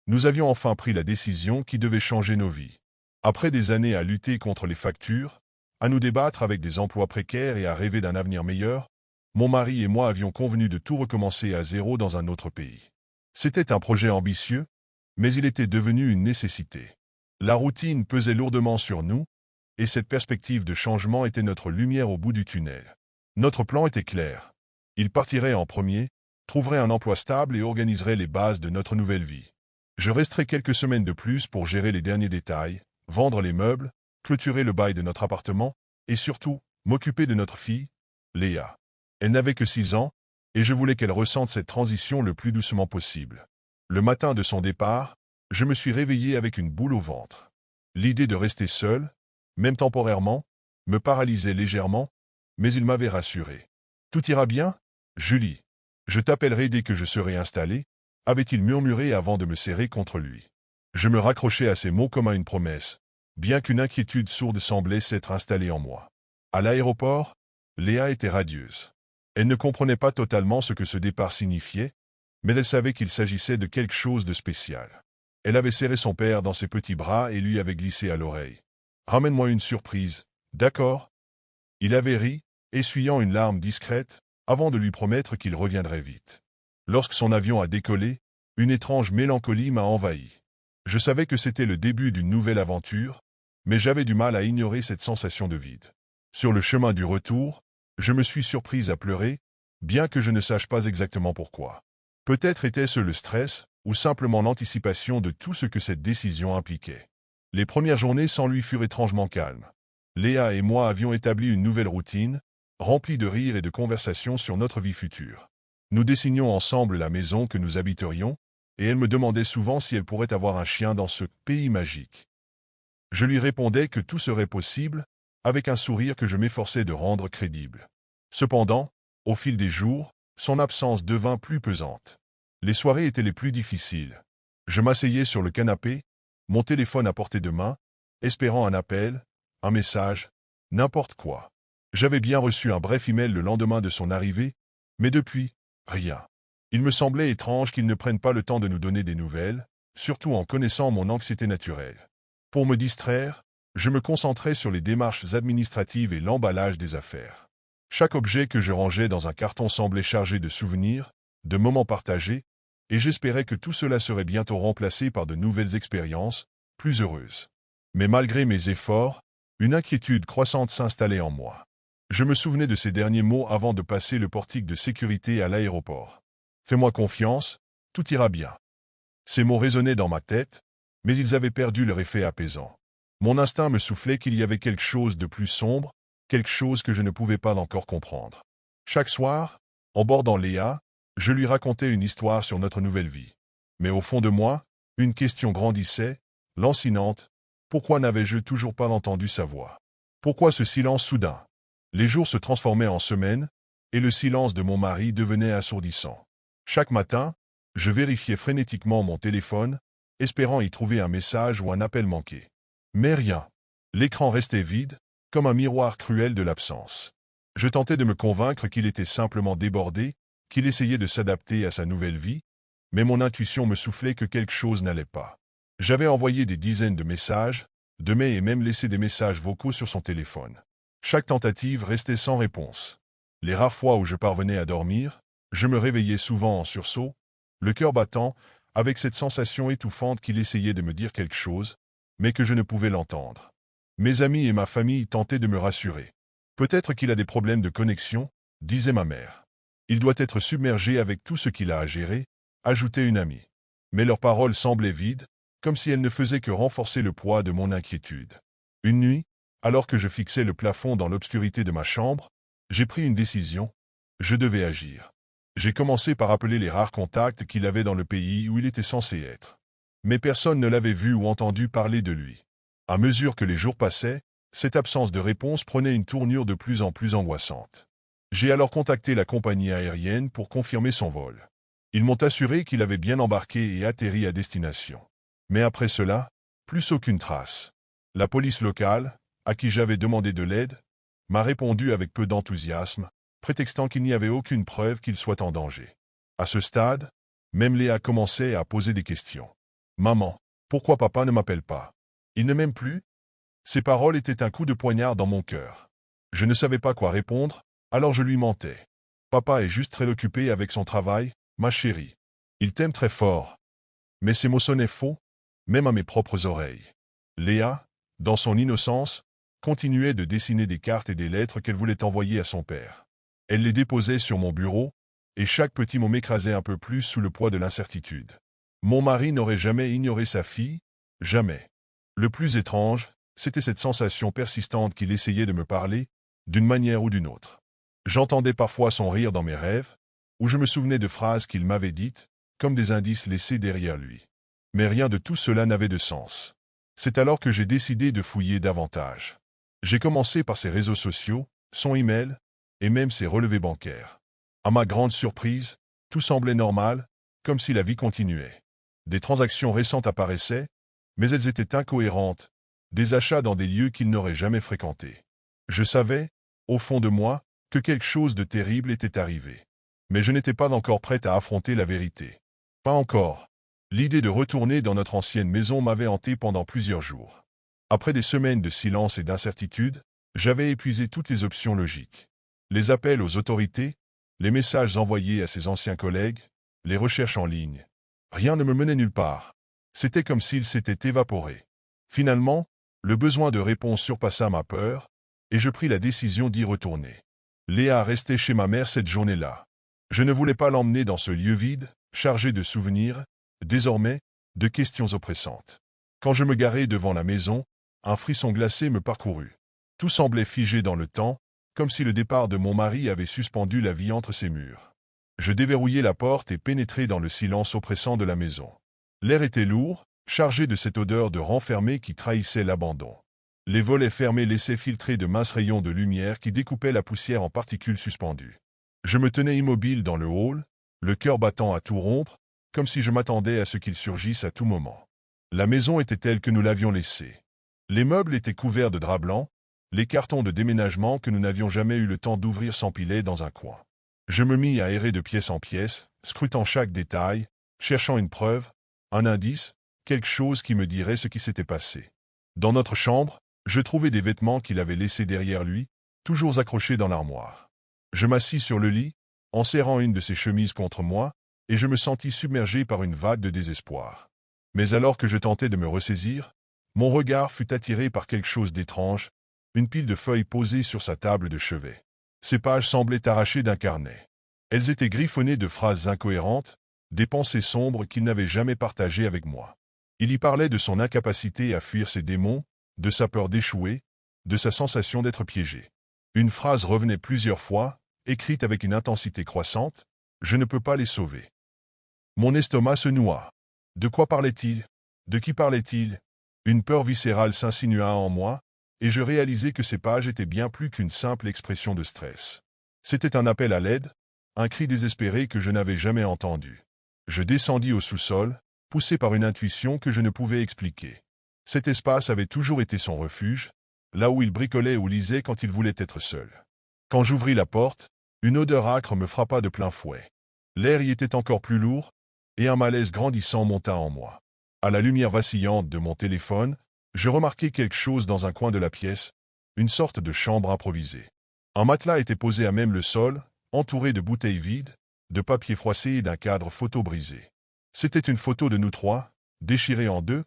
Nous avions enfin pris la décision qui devait changer nos vies. Après des années à lutter contre les factures, à nous débattre avec des emplois précaires et à rêver d'un avenir meilleur, mon mari et moi avions convenu de tout recommencer à zéro dans un autre pays. C'était un projet ambitieux, mais il était devenu une nécessité. La routine pesait lourdement sur nous, et cette perspective de changement était notre lumière au bout du tunnel. Notre plan était clair. Il partirait en premier, trouverait un emploi stable et organiserait les bases de notre nouvelle vie. Je resterai quelques semaines de plus pour gérer les derniers détails, vendre les meubles, clôturer le bail de notre appartement, et surtout, m'occuper de notre fille, Léa. Elle n'avait que 6 ans, et je voulais qu'elle ressente cette transition le plus doucement possible. Le matin de son départ, je me suis réveillé avec une boule au ventre. L'idée de rester seul, même temporairement, me paralysait légèrement, mais il m'avait rassuré. « Tout ira bien, Julie. Je t'appellerai dès que je serai installé, » avait-il murmuré avant de me serrer contre lui. Je me raccrochais à ces mots comme à une promesse, bien qu'une inquiétude sourde semblait s'être installée en moi. À l'aéroport, Léa était radieuse. Elle ne comprenait pas totalement ce que ce départ signifiait, mais elle savait qu'il s'agissait de quelque chose de spécial. Elle avait serré son père dans ses petits bras et lui avait glissé à l'oreille. « Ramène-moi une surprise, d'accord ?» Il avait ri, essuyant une larme discrète, avant de lui promettre qu'il reviendrait vite. Lorsque son avion a décollé, une étrange mélancolie m'a envahi. Je savais que c'était le début d'une nouvelle aventure, mais j'avais du mal à ignorer cette sensation de vide. Sur le chemin du retour, je me suis surprise à pleurer, bien que je ne sache pas exactement pourquoi. Peut-être était-ce le stress, ou simplement l'anticipation de tout ce que cette décision impliquait. Les premières journées sans lui furent étrangement calmes. Léa et moi avions établi une nouvelle routine, remplie de rires et de conversations sur notre vie future. Nous dessinions ensemble la maison que nous habiterions, et elle me demandait souvent si elle pourrait avoir un chien dans ce pays magique. Je lui répondais que tout serait possible, avec un sourire que je m'efforçais de rendre crédible. Cependant, au fil des jours, son absence devint plus pesante. Les soirées étaient les plus difficiles. Je m'asseyais sur le canapé, mon téléphone à portée de main, espérant un appel, un message, n'importe quoi. J'avais bien reçu un bref email le lendemain de son arrivée, mais depuis, rien. Il me semblait étrange qu'il ne prenne pas le temps de nous donner des nouvelles, surtout en connaissant mon anxiété naturelle. Pour me distraire, je me concentrais sur les démarches administratives et l'emballage des affaires. Chaque objet que je rangeais dans un carton semblait chargé de souvenirs, de moments partagés, et j'espérais que tout cela serait bientôt remplacé par de nouvelles expériences, plus heureuses. Mais malgré mes efforts, une inquiétude croissante s'installait en moi. Je me souvenais de ces derniers mots avant de passer le portique de sécurité à l'aéroport. « Fais-moi confiance, tout ira bien. » Ces mots résonnaient dans ma tête, mais ils avaient perdu leur effet apaisant. Mon instinct me soufflait qu'il y avait quelque chose de plus sombre, quelque chose que je ne pouvais pas encore comprendre. Chaque soir, en bordant Léa, je lui racontais une histoire sur notre nouvelle vie. Mais au fond de moi, une question grandissait, lancinante. Pourquoi n'avais-je toujours pas entendu sa voix? Pourquoi ce silence soudain? Les jours se transformaient en semaines, et le silence de mon mari devenait assourdissant. Chaque matin, je vérifiais frénétiquement mon téléphone, espérant y trouver un message ou un appel manqué. Mais rien. L'écran restait vide, comme un miroir cruel de l'absence. Je tentais de me convaincre qu'il était simplement débordé, qu'il essayait de s'adapter à sa nouvelle vie, mais mon intuition me soufflait que quelque chose n'allait pas. J'avais envoyé des dizaines de messages, et même laissé des messages vocaux sur son téléphone. Chaque tentative restait sans réponse. Les rares fois où je parvenais à dormir, je me réveillais souvent en sursaut, le cœur battant, avec cette sensation étouffante qu'il essayait de me dire quelque chose, mais que je ne pouvais l'entendre. Mes amis et ma famille tentaient de me rassurer. Peut-être qu'il a des problèmes de connexion, disait ma mère. Il doit être submergé avec tout ce qu'il a à gérer, ajoutait une amie. Mais leurs paroles semblaient vides, comme si elles ne faisaient que renforcer le poids de mon inquiétude. Une nuit, alors que je fixais le plafond dans l'obscurité de ma chambre, j'ai pris une décision. Je devais agir. J'ai commencé par appeler les rares contacts qu'il avait dans le pays où il était censé être. Mais personne ne l'avait vu ou entendu parler de lui. À mesure que les jours passaient, cette absence de réponse prenait une tournure de plus en plus angoissante. J'ai alors contacté la compagnie aérienne pour confirmer son vol. Ils m'ont assuré qu'il avait bien embarqué et atterri à destination. Mais après cela, plus aucune trace. La police locale, à qui j'avais demandé de l'aide, m'a répondu avec peu d'enthousiasme, prétextant qu'il n'y avait aucune preuve qu'il soit en danger. À ce stade, même Léa commençait à poser des questions. « Maman, pourquoi papa ne m'appelle pas? Il ne m'aime plus, Ces paroles étaient un coup de poignard dans mon cœur. Je ne savais pas quoi répondre, alors je lui mentais. Papa est juste très occupé avec son travail, ma chérie. Il t'aime très fort. Mais ces mots sonnaient faux, même à mes propres oreilles. Léa, dans son innocence, continuait de dessiner des cartes et des lettres qu'elle voulait envoyer à son père. Elle les déposait sur mon bureau, et chaque petit mot m'écrasait un peu plus sous le poids de l'incertitude. Mon mari n'aurait jamais ignoré sa fille, jamais. Le plus étrange, c'était cette sensation persistante qu'il essayait de me parler, d'une manière ou d'une autre. J'entendais parfois son rire dans mes rêves, ou je me souvenais de phrases qu'il m'avait dites, comme des indices laissés derrière lui. Mais rien de tout cela n'avait de sens. C'est alors que j'ai décidé de fouiller davantage. J'ai commencé par ses réseaux sociaux, son email, et même ses relevés bancaires. À ma grande surprise, tout semblait normal, comme si la vie continuait. Des transactions récentes apparaissaient, mais elles étaient incohérentes, des achats dans des lieux qu'il n'aurait jamais fréquentés. Je savais, au fond de moi, que quelque chose de terrible était arrivé. Mais je n'étais pas encore prête à affronter la vérité. Pas encore. L'idée de retourner dans notre ancienne maison m'avait hanté pendant plusieurs jours. Après des semaines de silence et d'incertitude, j'avais épuisé toutes les options logiques. Les appels aux autorités, les messages envoyés à ses anciens collègues, les recherches en ligne. Rien ne me menait nulle part. C'était comme s'il s'était évaporé. Finalement, le besoin de réponse surpassa ma peur, et je pris la décision d'y retourner. Léa restait chez ma mère cette journée-là. Je ne voulais pas l'emmener dans ce lieu vide, chargé de souvenirs, désormais, de questions oppressantes. Quand je me garai devant la maison, un frisson glacé me parcourut. Tout semblait figé dans le temps, comme si le départ de mon mari avait suspendu la vie entre ses murs. Je déverrouillai la porte et pénétrai dans le silence oppressant de la maison. L'air était lourd, chargé de cette odeur de renfermé qui trahissait l'abandon. Les volets fermés laissaient filtrer de minces rayons de lumière qui découpaient la poussière en particules suspendues. Je me tenais immobile dans le hall, le cœur battant à tout rompre, comme si je m'attendais à ce qu'il surgisse à tout moment. La maison était telle que nous l'avions laissée. Les meubles étaient couverts de draps blancs, les cartons de déménagement que nous n'avions jamais eu le temps d'ouvrir s'empilaient dans un coin. Je me mis à errer de pièce en pièce, scrutant chaque détail, cherchant une preuve, un indice, quelque chose qui me dirait ce qui s'était passé. Dans notre chambre, je trouvai des vêtements qu'il avait laissés derrière lui, toujours accrochés dans l'armoire. Je m'assis sur le lit, en serrant une de ses chemises contre moi, et je me sentis submergé par une vague de désespoir. Mais alors que je tentais de me ressaisir, mon regard fut attiré par quelque chose d'étrange, une pile de feuilles posée sur sa table de chevet. Ces pages semblaient arrachées d'un carnet. Elles étaient griffonnées de phrases incohérentes, des pensées sombres qu'il n'avait jamais partagées avec moi. Il y parlait de son incapacité à fuir ses démons, de sa peur d'échouer, de sa sensation d'être piégé. Une phrase revenait plusieurs fois, écrite avec une intensité croissante, « Je ne peux pas les sauver ». Mon estomac se noua. De quoi parlait-il? De qui parlait-il? Une peur viscérale s'insinua en moi, et je réalisai que ces pages étaient bien plus qu'une simple expression de stress. C'était un appel à l'aide, un cri désespéré que je n'avais jamais entendu. Je descendis au sous-sol, poussé par une intuition que je ne pouvais expliquer. Cet espace avait toujours été son refuge, là où il bricolait ou lisait quand il voulait être seul. Quand j'ouvris la porte, une odeur âcre me frappa de plein fouet. L'air y était encore plus lourd, et un malaise grandissant monta en moi. À la lumière vacillante de mon téléphone, je remarquai quelque chose dans un coin de la pièce, une sorte de chambre improvisée. Un matelas était posé à même le sol, entouré de bouteilles vides, de papier froissé et d'un cadre photo brisé. C'était une photo de nous trois, déchirée en deux,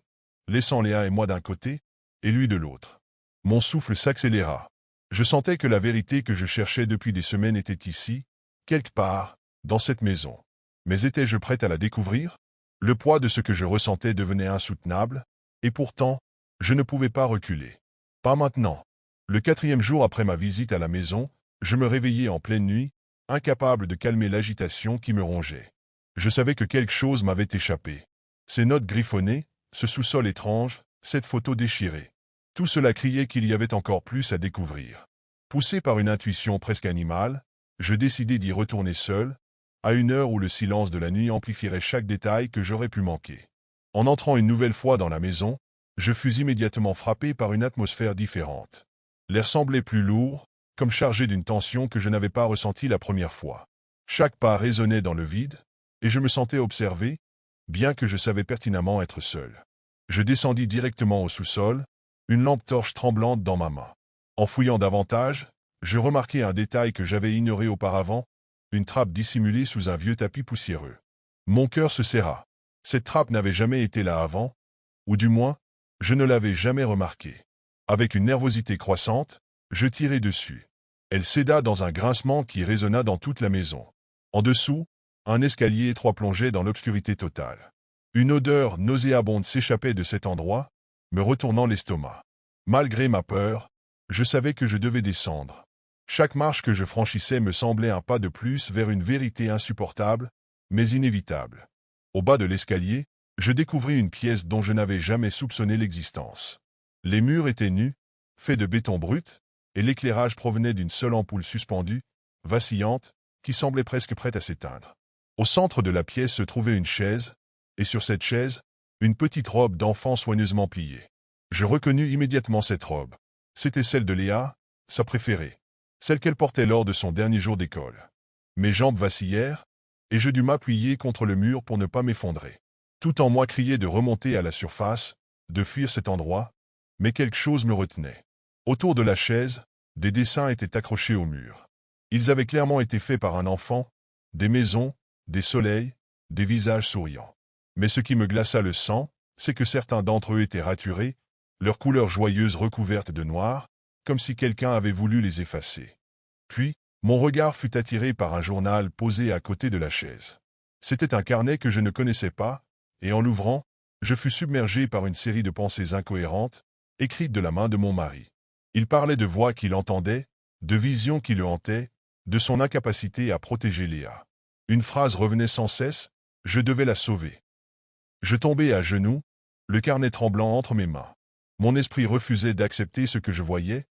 laissant Léa et moi d'un côté, et lui de l'autre. Mon souffle s'accéléra. Je sentais que la vérité que je cherchais depuis des semaines était ici, quelque part, dans cette maison. Mais étais-je prêt à la découvrir? Le poids de ce que je ressentais devenait insoutenable, et pourtant, je ne pouvais pas reculer. Pas maintenant. Le 4e jour après ma visite à la maison, je me réveillai en pleine nuit, incapable de calmer l'agitation qui me rongeait. Je savais que quelque chose m'avait échappé. Ces notes griffonnées, ce sous-sol étrange, cette photo déchirée. Tout cela criait qu'il y avait encore plus à découvrir. Poussé par une intuition presque animale, je décidai d'y retourner seul, à une heure où le silence de la nuit amplifierait chaque détail que j'aurais pu manquer. En entrant une nouvelle fois dans la maison, je fus immédiatement frappé par une atmosphère différente. L'air semblait plus lourd, comme chargé d'une tension que je n'avais pas ressentie la première fois. Chaque pas résonnait dans le vide, et je me sentais observé, bien que je savais pertinemment être seul. Je descendis directement au sous-sol, une lampe torche tremblante dans ma main. En fouillant davantage, je remarquai un détail que j'avais ignoré auparavant, une trappe dissimulée sous un vieux tapis poussiéreux. Mon cœur se serra. Cette trappe n'avait jamais été là avant, ou du moins, je ne l'avais jamais remarquée. Avec une nervosité croissante, je tirai dessus. Elle céda dans un grincement qui résonna dans toute la maison. En dessous, un escalier étroit plongeait dans l'obscurité totale. Une odeur nauséabonde s'échappait de cet endroit, me retournant l'estomac. Malgré ma peur, je savais que je devais descendre. Chaque marche que je franchissais me semblait un pas de plus vers une vérité insupportable, mais inévitable. Au bas de l'escalier, je découvris une pièce dont je n'avais jamais soupçonné l'existence. Les murs étaient nus, faits de béton brut, et l'éclairage provenait d'une seule ampoule suspendue, vacillante, qui semblait presque prête à s'éteindre. Au centre de la pièce se trouvait une chaise, et sur cette chaise, une petite robe d'enfant soigneusement pliée. Je reconnus immédiatement cette robe. C'était celle de Léa, sa préférée, celle qu'elle portait lors de son dernier jour d'école. Mes jambes vacillèrent, et je dus m'appuyer contre le mur pour ne pas m'effondrer. Tout en moi criait de remonter à la surface, de fuir cet endroit, mais quelque chose me retenait. Autour de la chaise, des dessins étaient accrochés au mur. Ils avaient clairement été faits par un enfant, des maisons, des soleils, des visages souriants. Mais ce qui me glaça le sang, c'est que certains d'entre eux étaient raturés, leurs couleurs joyeuses recouvertes de noir, comme si quelqu'un avait voulu les effacer. Puis, mon regard fut attiré par un journal posé à côté de la chaise. C'était un carnet que je ne connaissais pas, et en l'ouvrant, je fus submergé par une série de pensées incohérentes, écrites de la main de mon mari. Il parlait de voix qu'il entendait, de visions qui le hantaient, de son incapacité à protéger Léa. Une phrase revenait sans cesse, je devais la sauver. Je tombai à genoux, le carnet tremblant entre mes mains. Mon esprit refusait d'accepter ce que je voyais,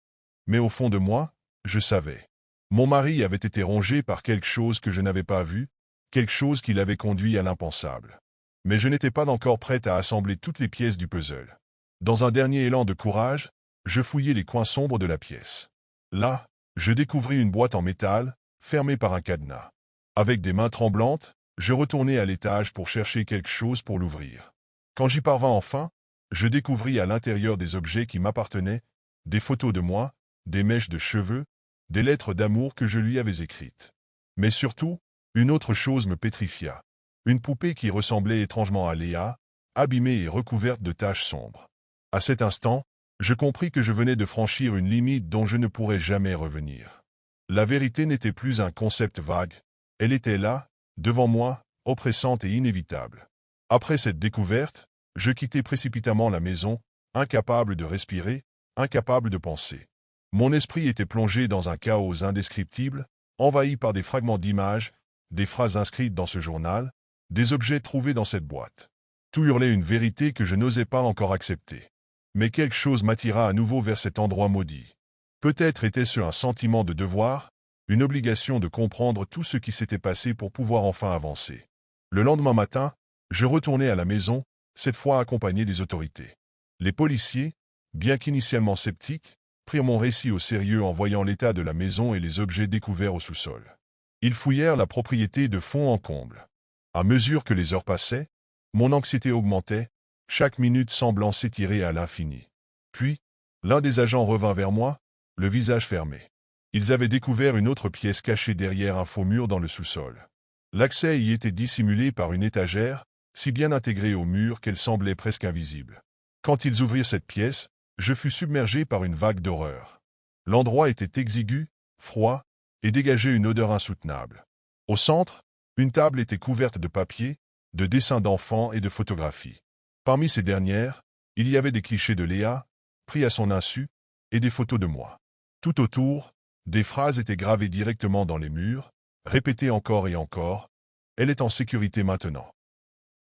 mais au fond de moi, je savais. Mon mari avait été rongé par quelque chose que je n'avais pas vu, quelque chose qui l'avait conduit à l'impensable. Mais je n'étais pas encore prête à assembler toutes les pièces du puzzle. Dans un dernier élan de courage, je fouillai les coins sombres de la pièce. Là, je découvris une boîte en métal, fermée par un cadenas. Avec des mains tremblantes, je retournai à l'étage pour chercher quelque chose pour l'ouvrir. Quand j'y parvins enfin, je découvris à l'intérieur des objets qui m'appartenaient, des photos de moi, des mèches de cheveux, des lettres d'amour que je lui avais écrites. Mais surtout, une autre chose me pétrifia. Une poupée qui ressemblait étrangement à Léa, abîmée et recouverte de taches sombres. À cet instant, je compris que je venais de franchir une limite dont je ne pourrais jamais revenir. La vérité n'était plus un concept vague, elle était là, devant moi, oppressante et inévitable. Après cette découverte, je quittai précipitamment la maison, incapable de respirer, incapable de penser. Mon esprit était plongé dans un chaos indescriptible, envahi par des fragments d'images, des phrases inscrites dans ce journal, des objets trouvés dans cette boîte. Tout hurlait une vérité que je n'osais pas encore accepter. Mais quelque chose m'attira à nouveau vers cet endroit maudit. Peut-être était-ce un sentiment de devoir, une obligation de comprendre tout ce qui s'était passé pour pouvoir enfin avancer. Le lendemain matin, je retournai à la maison, cette fois accompagné des autorités. Les policiers, bien qu'initialement sceptiques, prirent mon récit au sérieux en voyant l'état de la maison et les objets découverts au sous-sol. Ils fouillèrent la propriété de fond en comble. À mesure que les heures passaient, mon anxiété augmentait, chaque minute semblant s'étirer à l'infini. Puis, l'un des agents revint vers moi, le visage fermé. Ils avaient découvert une autre pièce cachée derrière un faux mur dans le sous-sol. L'accès y était dissimulé par une étagère, si bien intégrée au mur qu'elle semblait presque invisible. Quand ils ouvrirent cette pièce, je fus submergé par une vague d'horreur. L'endroit était exigu, froid, et dégageait une odeur insoutenable. Au centre, une table était couverte de papiers, de dessins d'enfants et de photographies. Parmi ces dernières, il y avait des clichés de Léa, pris à son insu, et des photos de moi. Tout autour, des phrases étaient gravées directement dans les murs, répétées encore et encore. Elle est en sécurité maintenant.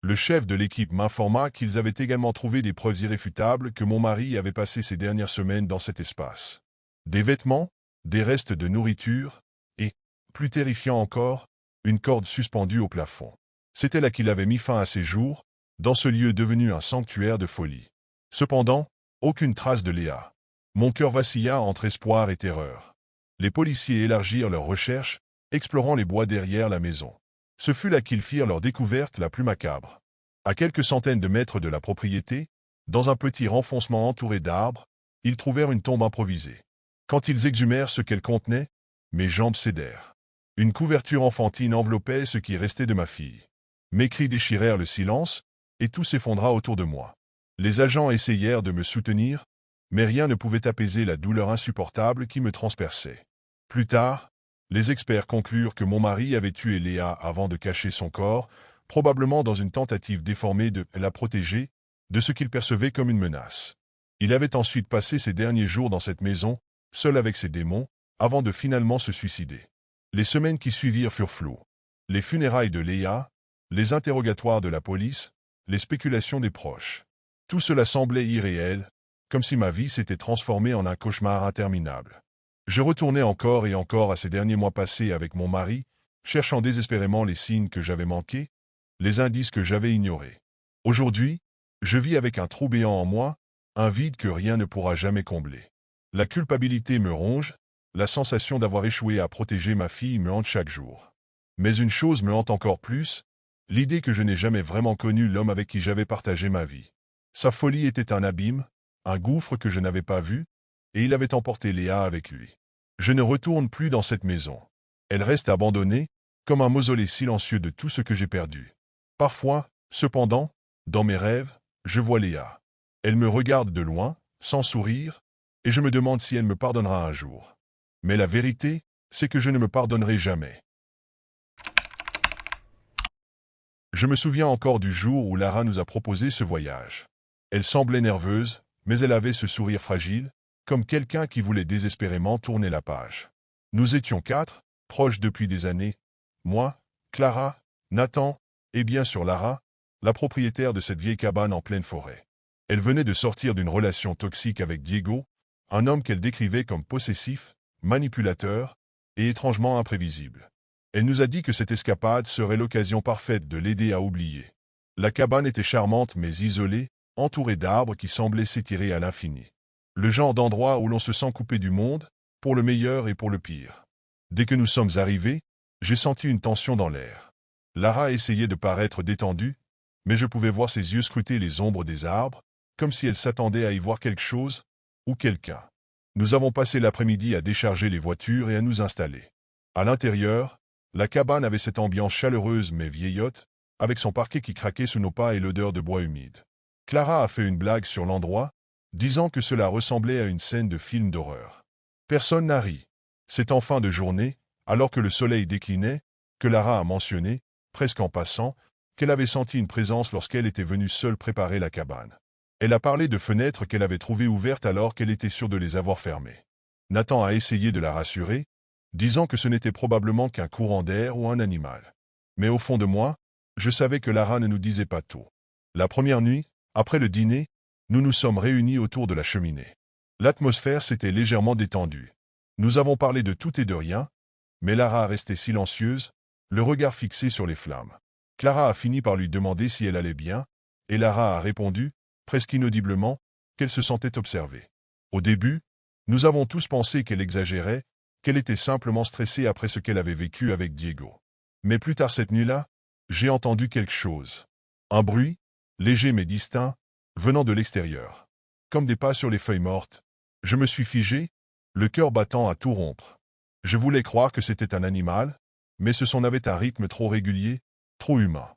Le chef de l'équipe m'informa qu'ils avaient également trouvé des preuves irréfutables que mon mari avait passé ces dernières semaines dans cet espace. Des vêtements, des restes de nourriture, et, plus terrifiant encore, une corde suspendue au plafond. C'était là qu'il avait mis fin à ses jours, dans ce lieu devenu un sanctuaire de folie. Cependant, aucune trace de Léa. Mon cœur vacilla entre espoir et terreur. Les policiers élargirent leurs recherches, explorant les bois derrière la maison. Ce fut là qu'ils firent leur découverte la plus macabre. À quelques centaines de mètres de la propriété, Dans un petit renfoncement entouré d'arbres, ils trouvèrent une tombe improvisée. Quand ils exhumèrent ce qu'elle contenait, mes jambes cédèrent. Une couverture enfantine enveloppait ce qui restait de ma fille. Mes cris déchirèrent le silence, et tout s'effondra autour de moi. Les agents essayèrent de me soutenir, mais rien ne pouvait apaiser la douleur insupportable qui me transperçait. Plus tard, les experts conclurent que mon mari avait tué Léa avant de cacher son corps, probablement dans une tentative déformée de la protéger de ce qu'il percevait comme une menace. Il avait ensuite passé ses derniers jours dans cette maison, seul avec ses démons, avant de finalement se suicider. Les semaines qui suivirent furent floues. Les funérailles de Léa, les interrogatoires de la police, les spéculations des proches. Tout cela semblait irréel, comme si ma vie s'était transformée en un cauchemar interminable. Je retournais encore et encore à ces derniers mois passés avec mon mari, cherchant désespérément les signes que j'avais manqués, les indices que j'avais ignorés. Aujourd'hui, je vis avec un trou béant en moi, un vide que rien ne pourra jamais combler. La culpabilité me ronge, la sensation d'avoir échoué à protéger ma fille me hante chaque jour. Mais une chose me hante encore plus, l'idée que je n'ai jamais vraiment connu l'homme avec qui j'avais partagé ma vie. Sa folie était un abîme, un gouffre que je n'avais pas vu, et il avait emporté Léa avec lui. Je ne retourne plus dans cette maison. Elle reste abandonnée, comme un mausolée silencieux de tout ce que j'ai perdu. Parfois, cependant, dans mes rêves, je vois Léa. Elle me regarde de loin, sans sourire, et je me demande si elle me pardonnera un jour. Mais la vérité, c'est que je ne me pardonnerai jamais. Je me souviens encore du jour où Lara nous a proposé ce voyage. Elle semblait nerveuse, mais elle avait ce sourire fragile, comme quelqu'un qui voulait désespérément tourner la page. Nous étions 4, proches depuis des années, moi, Clara, Nathan, et bien sûr Lara, la propriétaire de cette vieille cabane en pleine forêt. Elle venait de sortir d'une relation toxique avec Diego, un homme qu'elle décrivait comme possessif, manipulateur et étrangement imprévisible. Elle nous a dit que cette escapade serait l'occasion parfaite de l'aider à oublier. La cabane était charmante mais isolée, entourée d'arbres qui semblaient s'étirer à l'infini. Le genre d'endroit où l'on se sent coupé du monde, pour le meilleur et pour le pire. Dès que nous sommes arrivés, j'ai senti une tension dans l'air. Lara essayait de paraître détendue, mais je pouvais voir ses yeux scruter les ombres des arbres, comme si elle s'attendait à y voir quelque chose, ou quelqu'un. Nous avons passé l'après-midi à décharger les voitures et à nous installer. À l'intérieur, la cabane avait cette ambiance chaleureuse mais vieillotte, avec son parquet qui craquait sous nos pas et l'odeur de bois humide. Clara a fait une blague sur l'endroit, disant que cela ressemblait à une scène de film d'horreur. Personne n'a ri. C'est en fin de journée, alors que le soleil déclinait, que Lara a mentionné, presque en passant, qu'elle avait senti une présence lorsqu'elle était venue seule préparer la cabane. Elle a parlé de fenêtres qu'elle avait trouvées ouvertes alors qu'elle était sûre de les avoir fermées. Nathan a essayé de la rassurer, disant que ce n'était probablement qu'un courant d'air ou un animal. Mais au fond de moi, je savais que Lara ne nous disait pas tout. La première nuit, après le dîner, nous nous sommes réunis autour de la cheminée. L'atmosphère s'était légèrement détendue. Nous avons parlé de tout et de rien, mais Lara restait silencieuse, le regard fixé sur les flammes. Clara a fini par lui demander si elle allait bien, et Lara a répondu, presque inaudiblement, qu'elle se sentait observée. Au début, nous avons tous pensé qu'elle exagérait, qu'elle était simplement stressée après ce qu'elle avait vécu avec Diego. Mais plus tard cette nuit-là, j'ai entendu quelque chose. Un bruit, léger mais distinct, venant de l'extérieur. Comme des pas sur les feuilles mortes. Je me suis figé, le cœur battant à tout rompre. Je voulais croire que c'était un animal, mais ce son avait un rythme trop régulier, trop humain.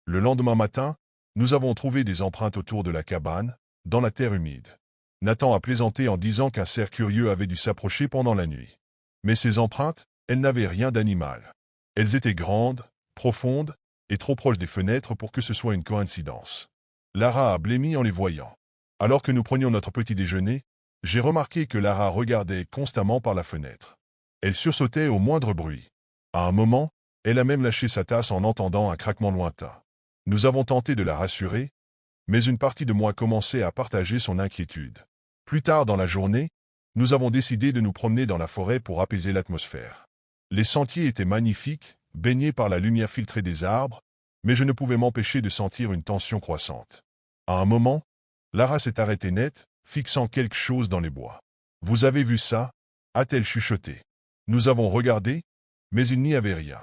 Le lendemain matin, nous avons trouvé des empreintes autour de la cabane, dans la terre humide. Nathan a plaisanté en disant qu'un cerf curieux avait dû s'approcher pendant la nuit. Mais ces empreintes, elles n'avaient rien d'animal. Elles étaient grandes, profondes, et trop proches des fenêtres pour que ce soit une coïncidence. Lara a blêmi en les voyant. Alors que nous prenions notre petit déjeuner, j'ai remarqué que Lara regardait constamment par la fenêtre. Elle sursautait au moindre bruit. À un moment, elle a même lâché sa tasse en entendant un craquement lointain. Nous avons tenté de la rassurer, mais une partie de moi commençait à partager son inquiétude. Plus tard dans la journée, nous avons décidé de nous promener dans la forêt pour apaiser l'atmosphère. Les sentiers étaient magnifiques, baignés par la lumière filtrée des arbres, mais je ne pouvais m'empêcher de sentir une tension croissante. À un moment, Lara s'est arrêtée net, fixant quelque chose dans les bois. « Vous avez vu ça » a-t-elle chuchoté. Nous avons regardé, mais il n'y avait rien.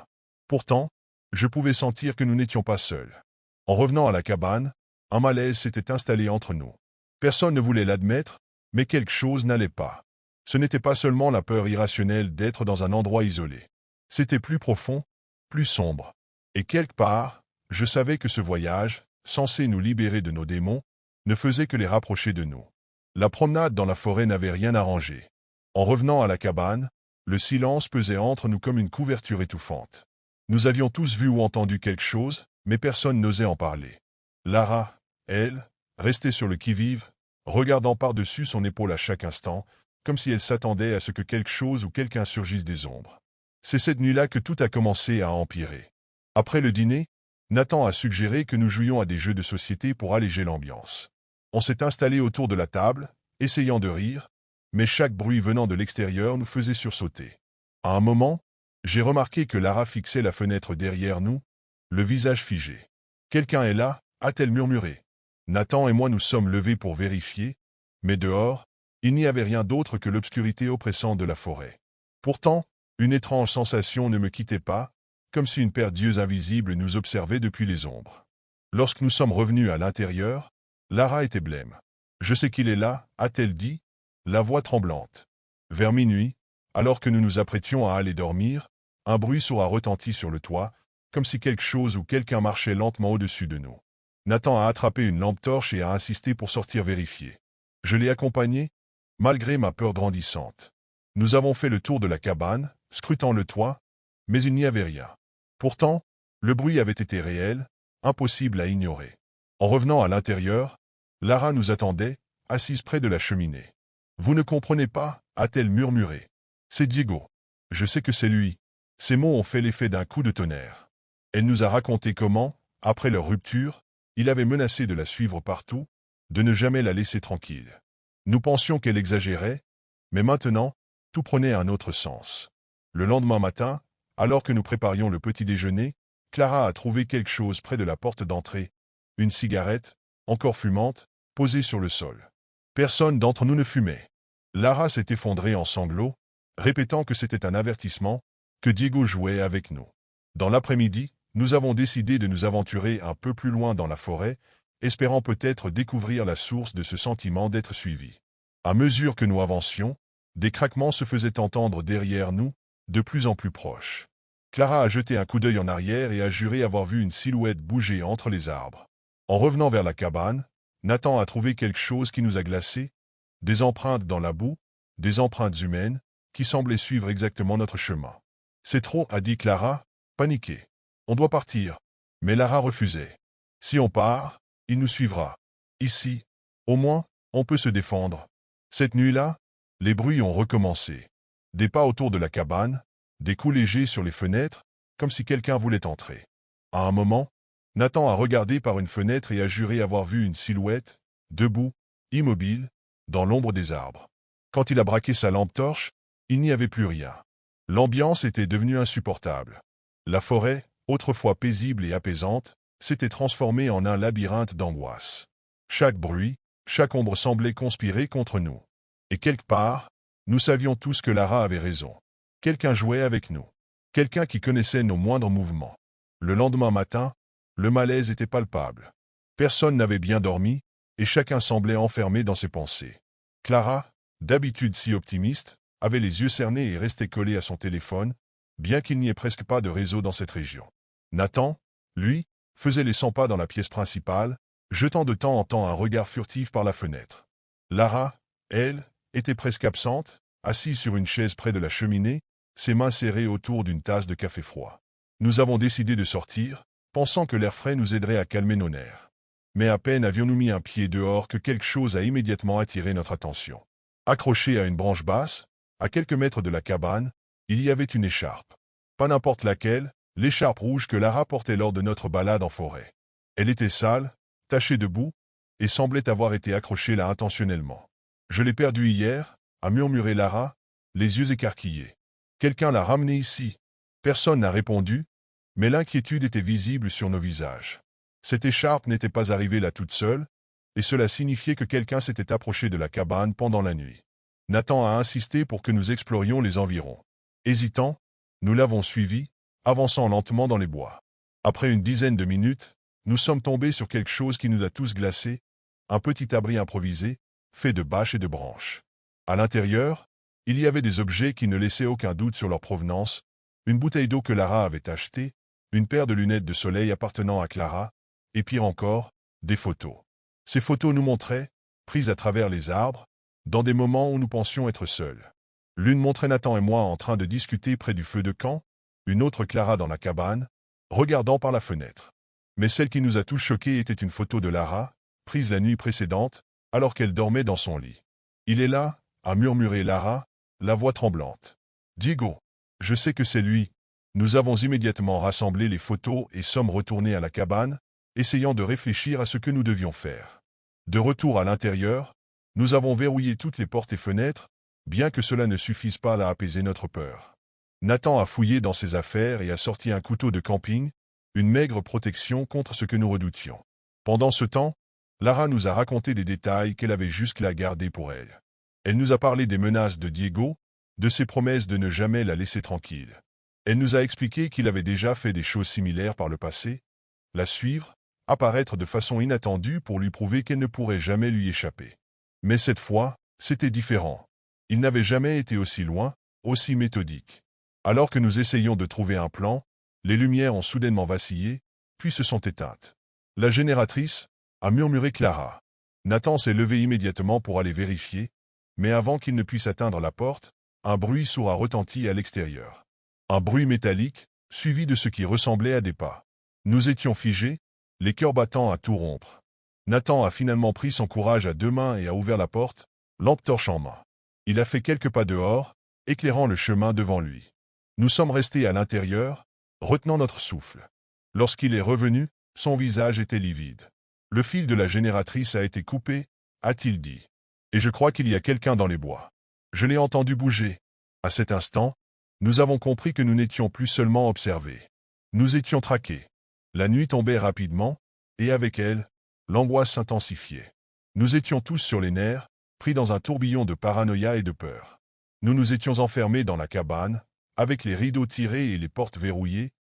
Pourtant, je pouvais sentir que nous n'étions pas seuls. En revenant à la cabane, un malaise s'était installé entre nous. Personne ne voulait l'admettre, mais quelque chose n'allait pas. Ce n'était pas seulement la peur irrationnelle d'être dans un endroit isolé. C'était plus profond, plus sombre. Et quelque part, je savais que ce voyage, censé nous libérer de nos démons, ne faisait que les rapprocher de nous. La promenade dans la forêt n'avait rien arrangé. En revenant à la cabane, le silence pesait entre nous comme une couverture étouffante. Nous avions tous vu ou entendu quelque chose, mais personne n'osait en parler. Lara, elle, restait sur le qui-vive, regardant par-dessus son épaule à chaque instant, comme si elle s'attendait à ce que quelque chose ou quelqu'un surgisse des ombres. C'est cette nuit-là que tout a commencé à empirer. Après le dîner, Nathan a suggéré que nous jouions à des jeux de société pour alléger l'ambiance. On s'est installé autour de la table, essayant de rire, mais chaque bruit venant de l'extérieur nous faisait sursauter. À un moment, j'ai remarqué que Lara fixait la fenêtre derrière nous, le visage figé. « Quelqu'un est là » a-t-elle murmuré. Nathan et moi nous sommes levés pour vérifier, mais dehors, il n'y avait rien d'autre que l'obscurité oppressante de la forêt. Pourtant, une étrange sensation ne me quittait pas, comme si une paire d'yeux invisibles nous observait depuis les ombres. Lorsque nous sommes revenus à l'intérieur, Lara était blême. « Je sais qu'il est là » a-t-elle dit, la voix tremblante. Vers minuit, alors que nous nous apprêtions à aller dormir, un bruit sourd a retenti sur le toit, comme si quelque chose ou quelqu'un marchait lentement au-dessus de nous. Nathan a attrapé une lampe torche et a insisté pour sortir vérifier. Je l'ai accompagné, malgré ma peur grandissante. Nous avons fait le tour de la cabane, scrutant le toit, mais il n'y avait rien. Pourtant, le bruit avait été réel, impossible à ignorer. En revenant à l'intérieur, Lara nous attendait, assise près de la cheminée. « Vous ne comprenez pas » a-t-elle murmuré. « C'est Diego. Je sais que c'est lui. » Ces mots ont fait l'effet d'un coup de tonnerre. Elle nous a raconté comment, après leur rupture, il avait menacé de la suivre partout, de ne jamais la laisser tranquille. Nous pensions qu'elle exagérait, mais maintenant, tout prenait un autre sens. Le lendemain matin, alors que nous préparions le petit déjeuner, Clara a trouvé quelque chose près de la porte d'entrée. Une cigarette, encore fumante, posée sur le sol. Personne d'entre nous ne fumait. Lara s'est effondrée en sanglots, répétant que c'était un avertissement, que Diego jouait avec nous. Dans l'après-midi, nous avons décidé de nous aventurer un peu plus loin dans la forêt, espérant peut-être découvrir la source de ce sentiment d'être suivi. À mesure que nous avancions, des craquements se faisaient entendre derrière nous, de plus en plus proches. Clara a jeté un coup d'œil en arrière et a juré avoir vu une silhouette bouger entre les arbres. En revenant vers la cabane, Nathan a trouvé quelque chose qui nous a glacés, des empreintes dans la boue, des empreintes humaines, qui semblaient suivre exactement notre chemin. « C'est trop » a dit Clara, paniquée. « On doit partir. » Mais Lara refusait. « Si on part, il nous suivra. Ici, au moins, on peut se défendre. » Cette nuit-là, les bruits ont recommencé. Des pas autour de la cabane, des coups légers sur les fenêtres, comme si quelqu'un voulait entrer. À un moment, Nathan a regardé par une fenêtre et a juré avoir vu une silhouette, debout, immobile, dans l'ombre des arbres. Quand il a braqué sa lampe torche, il n'y avait plus rien. L'ambiance était devenue insupportable. La forêt, autrefois paisible et apaisante, s'était transformée en un labyrinthe d'angoisse. Chaque bruit, chaque ombre semblait conspirer contre nous. Et quelque part, nous savions tous que Lara avait raison. Quelqu'un jouait avec nous. Quelqu'un qui connaissait nos moindres mouvements. Le lendemain matin, le malaise était palpable. Personne n'avait bien dormi, et chacun semblait enfermé dans ses pensées. Clara, d'habitude si optimiste, avait les yeux cernés et restait collée à son téléphone, bien qu'il n'y ait presque pas de réseau dans cette région. Nathan, lui, faisait les 100 pas dans la pièce principale, jetant de temps en temps un regard furtif par la fenêtre. Lara, elle, était presque absente, assise sur une chaise près de la cheminée, ses mains serrées autour d'une tasse de café froid. Nous avons décidé de sortir, pensant que l'air frais nous aiderait à calmer nos nerfs. Mais à peine avions-nous mis un pied dehors que quelque chose a immédiatement attiré notre attention. Accrochée à une branche basse, à quelques mètres de la cabane, il y avait une écharpe. Pas n'importe laquelle, l'écharpe rouge que Lara portait lors de notre balade en forêt. Elle était sale, tachée de boue, et semblait avoir été accrochée là intentionnellement. « Je l'ai perdue hier » a murmuré Lara, les yeux écarquillés. « Quelqu'un l'a ramenée ici. » Personne n'a répondu, mais l'inquiétude était visible sur nos visages. Cette écharpe n'était pas arrivée là toute seule, et cela signifiait que quelqu'un s'était approché de la cabane pendant la nuit. Nathan a insisté pour que nous explorions les environs. Hésitant, nous l'avons suivi, avançant lentement dans les bois. Après une dizaine de minutes, nous sommes tombés sur quelque chose qui nous a tous glacés, un petit abri improvisé, fait de bâches et de branches. À l'intérieur, il y avait des objets qui ne laissaient aucun doute sur leur provenance, une bouteille d'eau que Lara avait achetée, une paire de lunettes de soleil appartenant à Clara, et pire encore, des photos. Ces photos nous montraient, prises à travers les arbres, dans des moments où nous pensions être seuls. L'une montrait Nathan et moi en train de discuter près du feu de camp, une autre Clara dans la cabane, regardant par la fenêtre. Mais celle qui nous a tous choqués était une photo de Lara, prise la nuit précédente, alors qu'elle dormait dans son lit. « Il est là » a murmuré Lara, la voix tremblante. « Diego, je sais que c'est lui. » Nous avons immédiatement rassemblé les photos et sommes retournés à la cabane, essayant de réfléchir à ce que nous devions faire. De retour à l'intérieur, nous avons verrouillé toutes les portes et fenêtres, bien que cela ne suffise pas à apaiser notre peur. Nathan a fouillé dans ses affaires et a sorti un couteau de camping, une maigre protection contre ce que nous redoutions. Pendant ce temps, Lara nous a raconté des détails qu'elle avait jusque-là gardés pour elle. Elle nous a parlé des menaces de Diego, de ses promesses de ne jamais la laisser tranquille. Elle nous a expliqué qu'il avait déjà fait des choses similaires par le passé, la suivre, apparaître de façon inattendue pour lui prouver qu'elle ne pourrait jamais lui échapper. Mais cette fois, c'était différent. Il n'avait jamais été aussi loin, aussi méthodique. Alors que nous essayions de trouver un plan, les lumières ont soudainement vacillé, puis se sont éteintes. La génératrice, a murmuré Clara. Nathan s'est levé immédiatement pour aller vérifier, mais avant qu'il ne puisse atteindre la porte, un bruit sourd a retenti à l'extérieur. Un bruit métallique, suivi de ce qui ressemblait à des pas. Nous étions figés, les cœurs battant à tout rompre. Nathan a finalement pris son courage à deux mains et a ouvert la porte, lampe torche en main. Il a fait quelques pas dehors, éclairant le chemin devant lui. Nous sommes restés à l'intérieur, retenant notre souffle. Lorsqu'il est revenu, son visage était livide. Le fil de la génératrice a été coupé, a-t-il dit. Et je crois qu'il y a quelqu'un dans les bois. Je l'ai entendu bouger. À cet instant, nous avons compris que nous n'étions plus seulement observés. Nous étions traqués. La nuit tombait rapidement, et avec elle, l'angoisse s'intensifiait. Nous étions tous sur les nerfs, pris dans un tourbillon de paranoïa et de peur. Nous nous étions enfermés dans la cabane, avec les rideaux tirés et les portes verrouillées,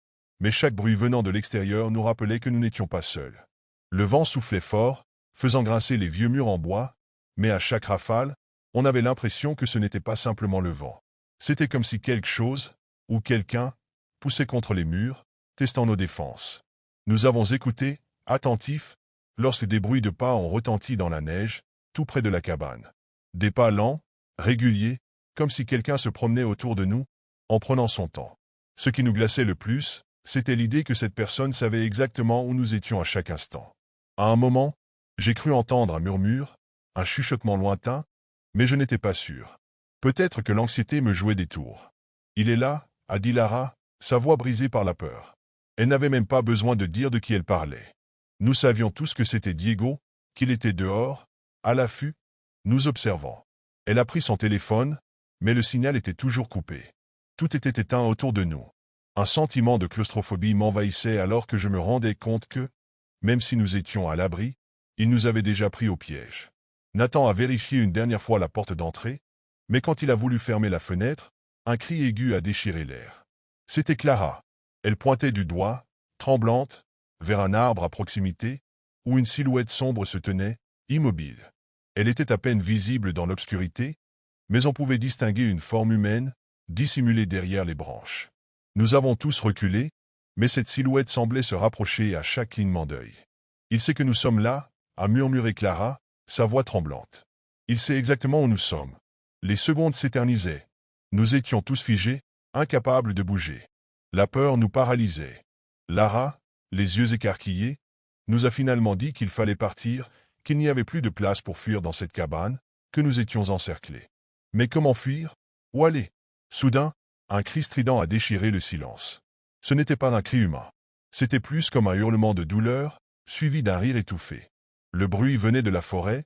mais chaque bruit venant de l'extérieur nous rappelait que nous n'étions pas seuls. Le vent soufflait fort, faisant grincer les vieux murs en bois, mais à chaque rafale, on avait l'impression que ce n'était pas simplement le vent. C'était comme si quelque chose, ou quelqu'un, poussait contre les murs, testant nos défenses. Nous avons écouté, attentifs, lorsque des bruits de pas ont retenti dans la neige, tout près de la cabane. Des pas lents, réguliers, comme si quelqu'un se promenait autour de nous, en prenant son temps. Ce qui nous glaçait le plus, c'était l'idée que cette personne savait exactement où nous étions à chaque instant. À un moment, j'ai cru entendre un murmure, un chuchotement lointain, mais je n'étais pas sûr. Peut-être que l'anxiété me jouait des tours. « Il est là » a dit Lara, sa voix brisée par la peur. Elle n'avait même pas besoin de dire de qui elle parlait. Nous savions tous que c'était Diego, qu'il était dehors, à l'affût, nous observant. Elle a pris son téléphone, mais le signal était toujours coupé. Tout était éteint autour de nous. Un sentiment de claustrophobie m'envahissait alors que je me rendais compte que, même si nous étions à l'abri, il nous avait déjà pris au piège. Nathan a vérifié une dernière fois la porte d'entrée, mais quand il a voulu fermer la fenêtre, un cri aigu a déchiré l'air. C'était Clara. Elle pointait du doigt, tremblante, vers un arbre à proximité, où une silhouette sombre se tenait, immobile. Elle était à peine visible dans l'obscurité, mais on pouvait distinguer une forme humaine, dissimulée derrière les branches. Nous avons tous reculé, mais cette silhouette semblait se rapprocher à chaque clignement d'œil. « Il sait que nous sommes là » a murmuré Clara, sa voix tremblante. « Il sait exactement où nous sommes. » Les secondes s'éternisaient. Nous étions tous figés, incapables de bouger. La peur nous paralysait. Lara, les yeux écarquillés, nous a finalement dit qu'il fallait partir, qu'il n'y avait plus de place pour fuir dans cette cabane, que nous étions encerclés. Mais comment fuir? Où aller? Soudain, un cri strident a déchiré le silence. Ce n'était pas un cri humain. C'était plus comme un hurlement de douleur, suivi d'un rire étouffé. Le bruit venait de la forêt,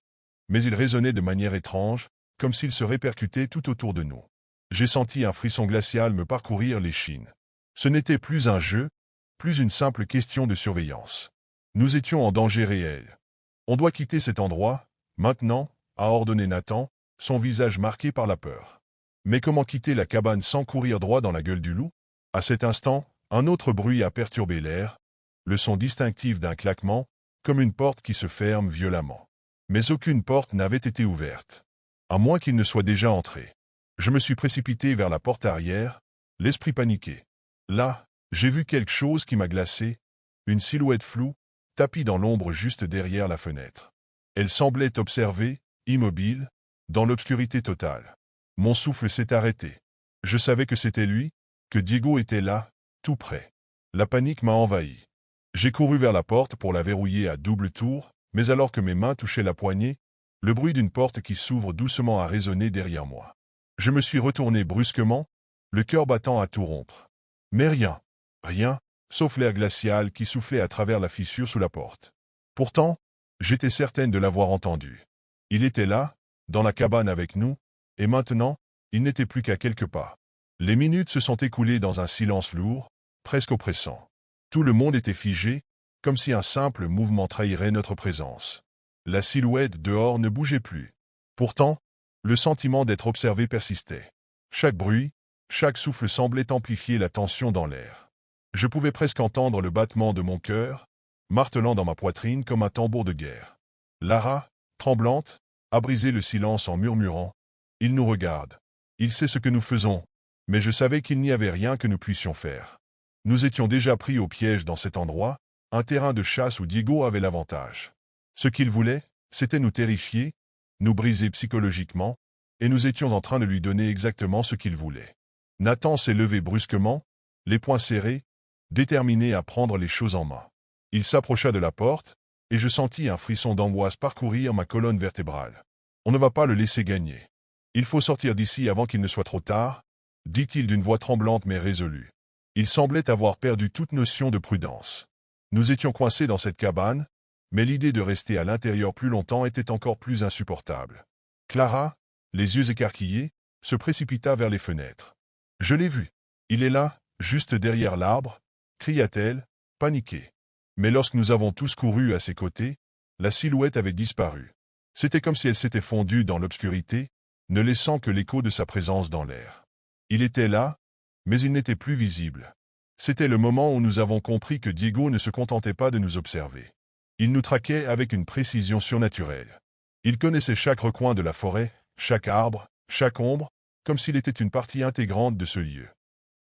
mais il résonnait de manière étrange, comme s'il se répercutait tout autour de nous. J'ai senti un frisson glacial me parcourir l'échine. Ce n'était plus un jeu, plus une simple question de surveillance. Nous étions en danger réel. On doit quitter cet endroit, maintenant, a ordonné Nathan, son visage marqué par la peur. Mais comment quitter la cabane sans courir droit dans la gueule du loup? À cet instant, un autre bruit a perturbé l'air, le son distinctif d'un claquement, comme une porte qui se ferme violemment. Mais aucune porte n'avait été ouverte. À moins qu'il ne soit déjà entré. Je me suis précipité vers la porte arrière, l'esprit paniqué. Là, j'ai vu quelque chose qui m'a glacé, une silhouette floue, tapie dans l'ombre juste derrière la fenêtre. Elle semblait observer, immobile, dans l'obscurité totale. Mon souffle s'est arrêté. Je savais que c'était lui, que Diego était là, tout près. La panique m'a envahi. J'ai couru vers la porte pour la verrouiller à double tour, mais alors que mes mains touchaient la poignée, le bruit d'une porte qui s'ouvre doucement a résonné derrière moi. Je me suis retourné brusquement, le cœur battant à tout rompre. Mais rien, rien, sauf l'air glacial qui soufflait à travers la fissure sous la porte. Pourtant, j'étais certaine de l'avoir entendu. Il était là, dans la cabane avec nous, et maintenant, il n'était plus qu'à quelques pas. Les minutes se sont écoulées dans un silence lourd, presque oppressant. Tout le monde était figé, comme si un simple mouvement trahirait notre présence. La silhouette dehors ne bougeait plus. Pourtant, le sentiment d'être observé persistait. Chaque bruit, chaque souffle semblait amplifier la tension dans l'air. Je pouvais presque entendre le battement de mon cœur, martelant dans ma poitrine comme un tambour de guerre. Lara, tremblante, a brisé le silence en murmurant « Il nous regarde. Il sait ce que nous faisons. » Mais je savais qu'il n'y avait rien que nous puissions faire. Nous étions déjà pris au piège dans cet endroit, un terrain de chasse où Diego avait l'avantage. Ce qu'il voulait, c'était nous terrifier, nous briser psychologiquement, et nous étions en train de lui donner exactement ce qu'il voulait. Nathan s'est levé brusquement, les poings serrés, déterminé à prendre les choses en main. Il s'approcha de la porte, et je sentis un frisson d'angoisse parcourir ma colonne vertébrale. On ne va pas le laisser gagner. Il faut sortir d'ici avant qu'il ne soit trop tard, dit-il d'une voix tremblante mais résolue. Il semblait avoir perdu toute notion de prudence. Nous étions coincés dans cette cabane, mais l'idée de rester à l'intérieur plus longtemps était encore plus insupportable. Clara, les yeux écarquillés, se précipita vers les fenêtres. « Je l'ai vu. Il est là, juste derrière l'arbre, » cria-t-elle, paniquée. Mais lorsque nous avons tous couru à ses côtés, la silhouette avait disparu. C'était comme si elle s'était fondue dans l'obscurité, ne laissant que l'écho de sa présence dans l'air. Il était là, mais il n'était plus visible. C'était le moment où nous avons compris que Diego ne se contentait pas de nous observer. Il nous traquait avec une précision surnaturelle. Il connaissait chaque recoin de la forêt, chaque arbre, chaque ombre, comme s'il était une partie intégrante de ce lieu.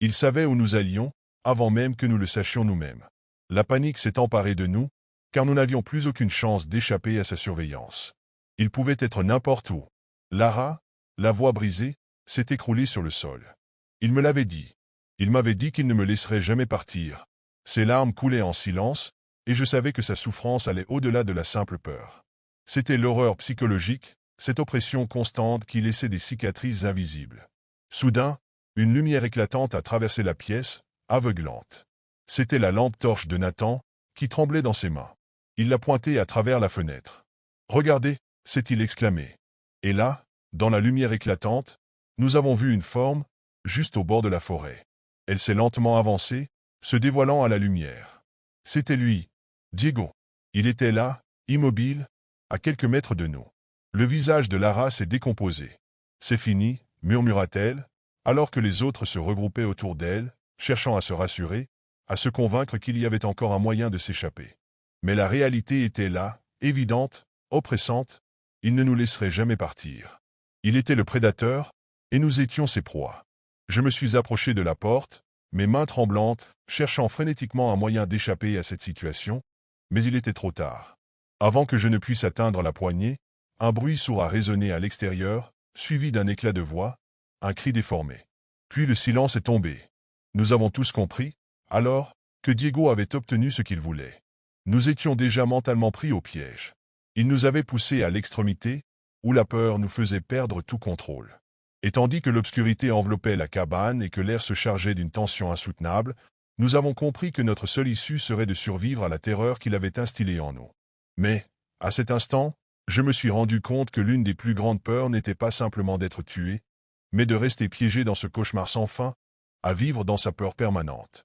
Il savait où nous allions, avant même que nous le sachions nous-mêmes. La panique s'est emparée de nous, car nous n'avions plus aucune chance d'échapper à sa surveillance. Il pouvait être n'importe où. Lara, la voix brisée, s'est écroulée sur le sol. Il me l'avait dit. Il m'avait dit qu'il ne me laisserait jamais partir. Ses larmes coulaient en silence, et je savais que sa souffrance allait au-delà de la simple peur. C'était l'horreur psychologique, cette oppression constante qui laissait des cicatrices invisibles. Soudain, une lumière éclatante a traversé la pièce, aveuglante. C'était la lampe torche de Nathan, qui tremblait dans ses mains. Il l'a pointée à travers la fenêtre. « Regardez » s'est-il exclamé. Et là, dans la lumière éclatante, nous avons vu une forme, juste au bord de la forêt. Elle s'est lentement avancée, se dévoilant à la lumière. C'était lui, Diego. Il était là, immobile, à quelques mètres de nous. Le visage de Lara s'est décomposé. « C'est fini » murmura-t-elle, alors que les autres se regroupaient autour d'elle, cherchant à se rassurer, à se convaincre qu'il y avait encore un moyen de s'échapper. Mais la réalité était là, évidente, oppressante. Il ne nous laisserait jamais partir. Il était le prédateur, et nous étions ses proies. Je me suis approché de la porte, mes mains tremblantes, cherchant frénétiquement un moyen d'échapper à cette situation, mais il était trop tard. Avant que je ne puisse atteindre la poignée, un bruit sourd a résonné à l'extérieur, suivi d'un éclat de voix, un cri déformé. Puis le silence est tombé. Nous avons tous compris, alors, que Diego avait obtenu ce qu'il voulait. Nous étions déjà mentalement pris au piège. Il nous avait poussés à l'extrémité, où la peur nous faisait perdre tout contrôle. Et tandis que l'obscurité enveloppait la cabane et que l'air se chargeait d'une tension insoutenable, nous avons compris que notre seule issue serait de survivre à la terreur qu'il avait instillée en nous. Mais, à cet instant, je me suis rendu compte que l'une des plus grandes peurs n'était pas simplement d'être tué, mais de rester piégé dans ce cauchemar sans fin, à vivre dans sa peur permanente.